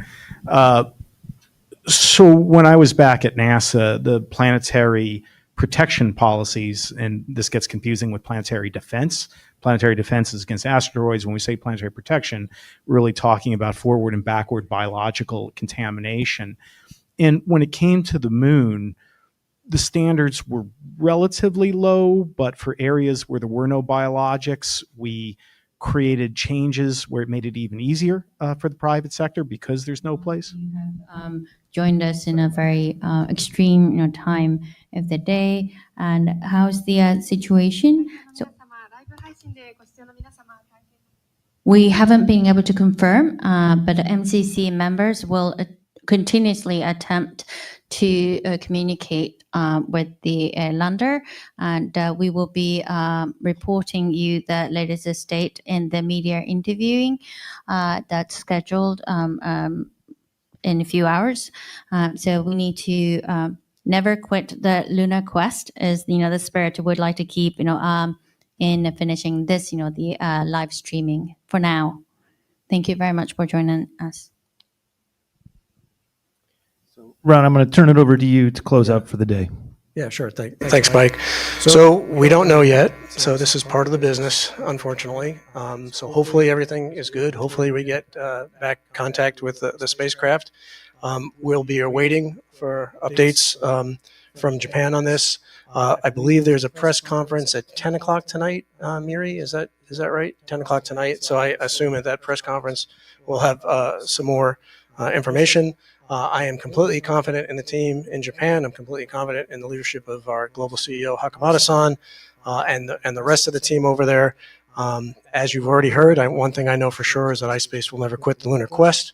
so when I was back at NASA, the planetary protection policies, and this gets confusing with planetary defense, planetary defenses against asteroids. When we say planetary protection, we're really talking about forward and backward biological contamination. And when it came to the moon, the standards were relatively low, but for areas where there were no biologics, we created changes where it made it even easier for the private sector because there's no place. Joined us in a very extreme time of the day. And how's the situation? So we haven't been able to confirm, but MCC members will continuously attempt to communicate with the lander, and we will be reporting you the latest state in the media interviewing that's scheduled in a few hours. So we need to never quit the lunar quest, is the spirit we would like to keep in finishing this the live streaming for now. Thank you very much for joining us. Ron, I'm going to turn it over to you to close out for the day. Yeah, sure. Thanks, Mike. So we don't know yet. So this is part of the business, unfortunately. So hopefully everything is good. Hopefully we get back contact with the spacecraft. We'll be awaiting for updates from Japan on this. I believe there's a press conference at 10 o'clock tonight, Miri, is that right? 10 o'clock tonight. So I assume at that press conference we'll have some more information. I am completely confident in the team in Japan. I'm completely confident in the leadership of our global CEO, Hakamada-san, and the rest of the team over there. As you've already heard, one thing I know for sure is that ispace will never quit the lunar quest.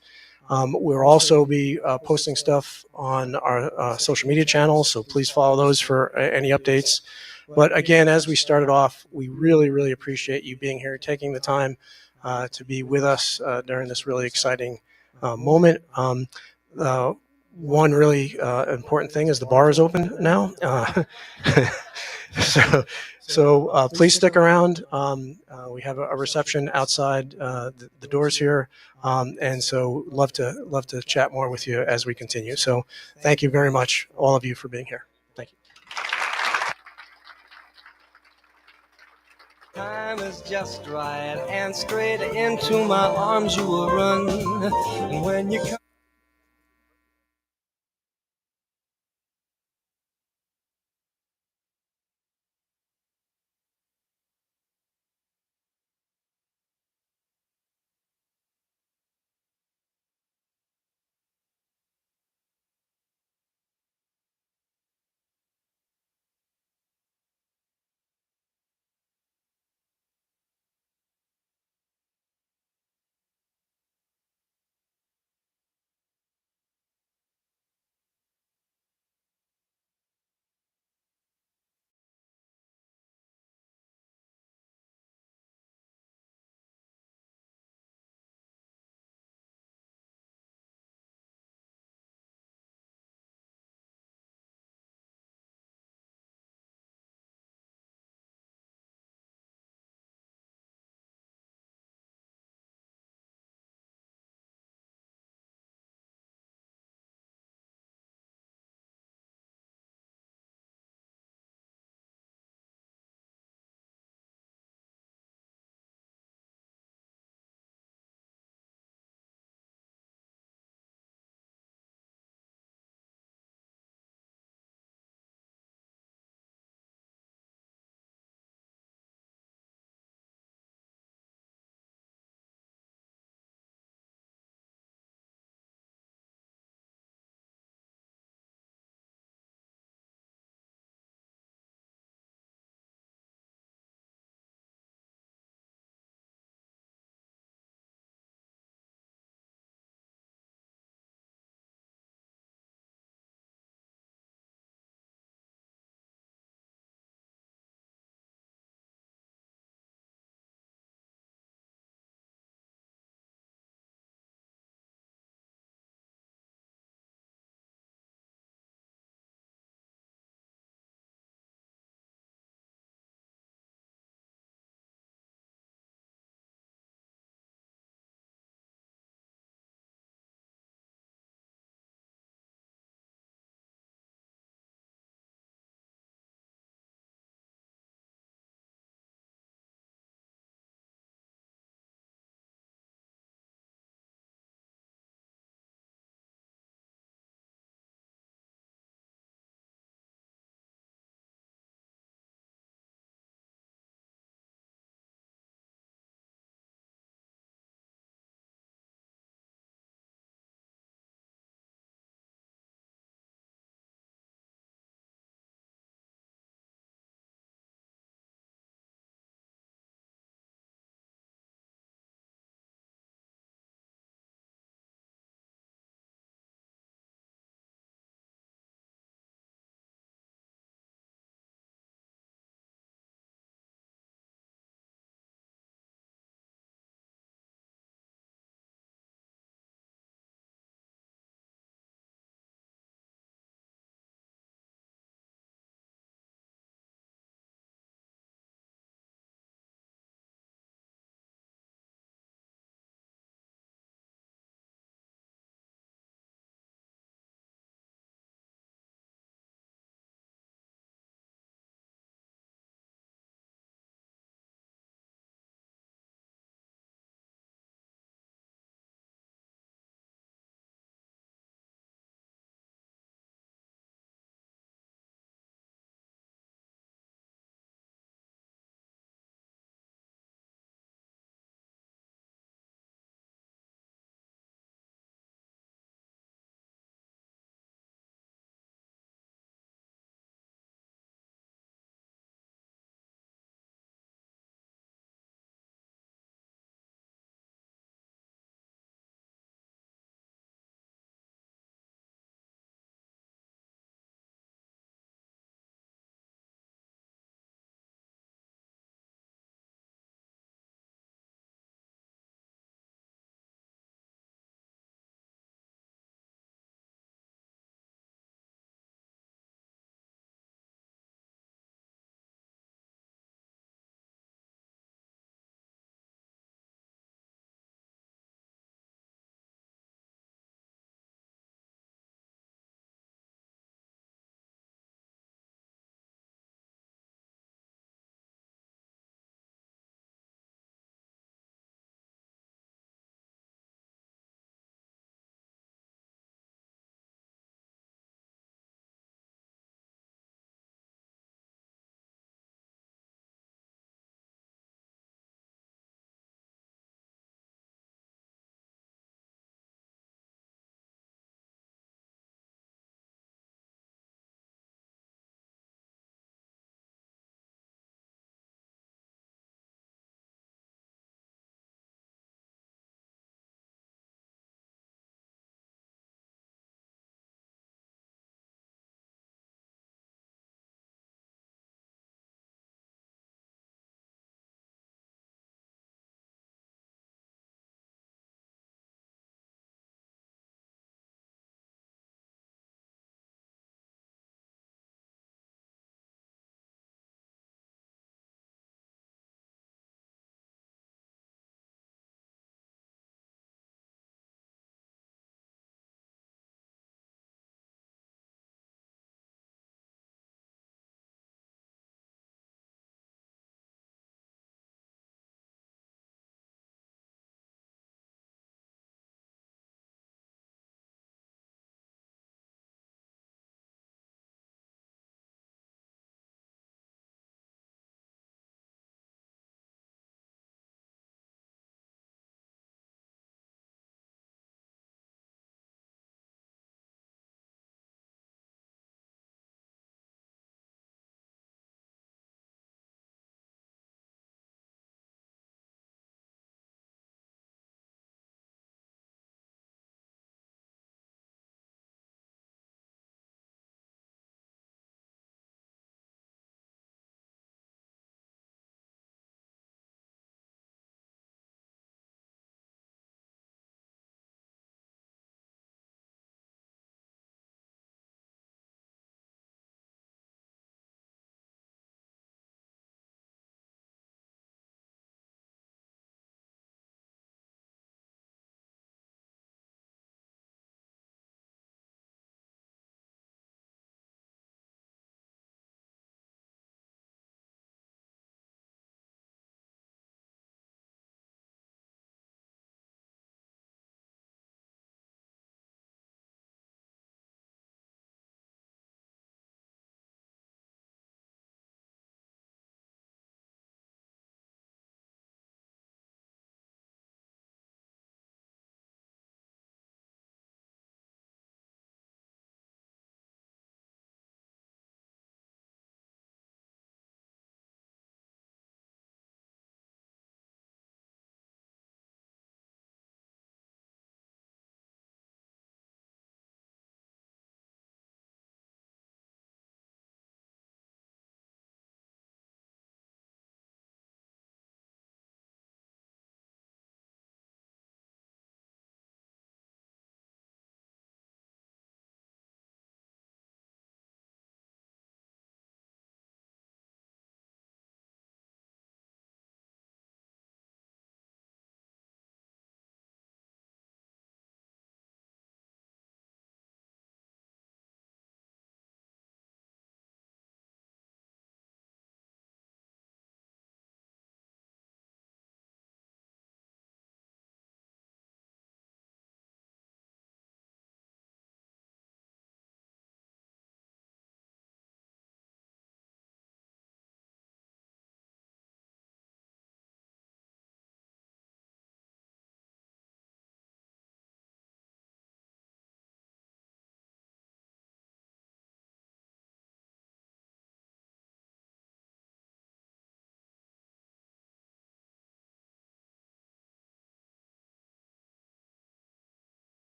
We'll also be posting stuff on our social media channels, so please follow those for any updates. But again, as we started off, we really, really appreciate you being here, taking the time to be with us during this really exciting moment. One really important thing is the bar is open now. So please stick around. We have a reception outside the doors here, and so love to chat more with you as we continue. So thank you very much, all of you, for being here. Thank you. Time is just right, and straight into my arms you will run. And when you come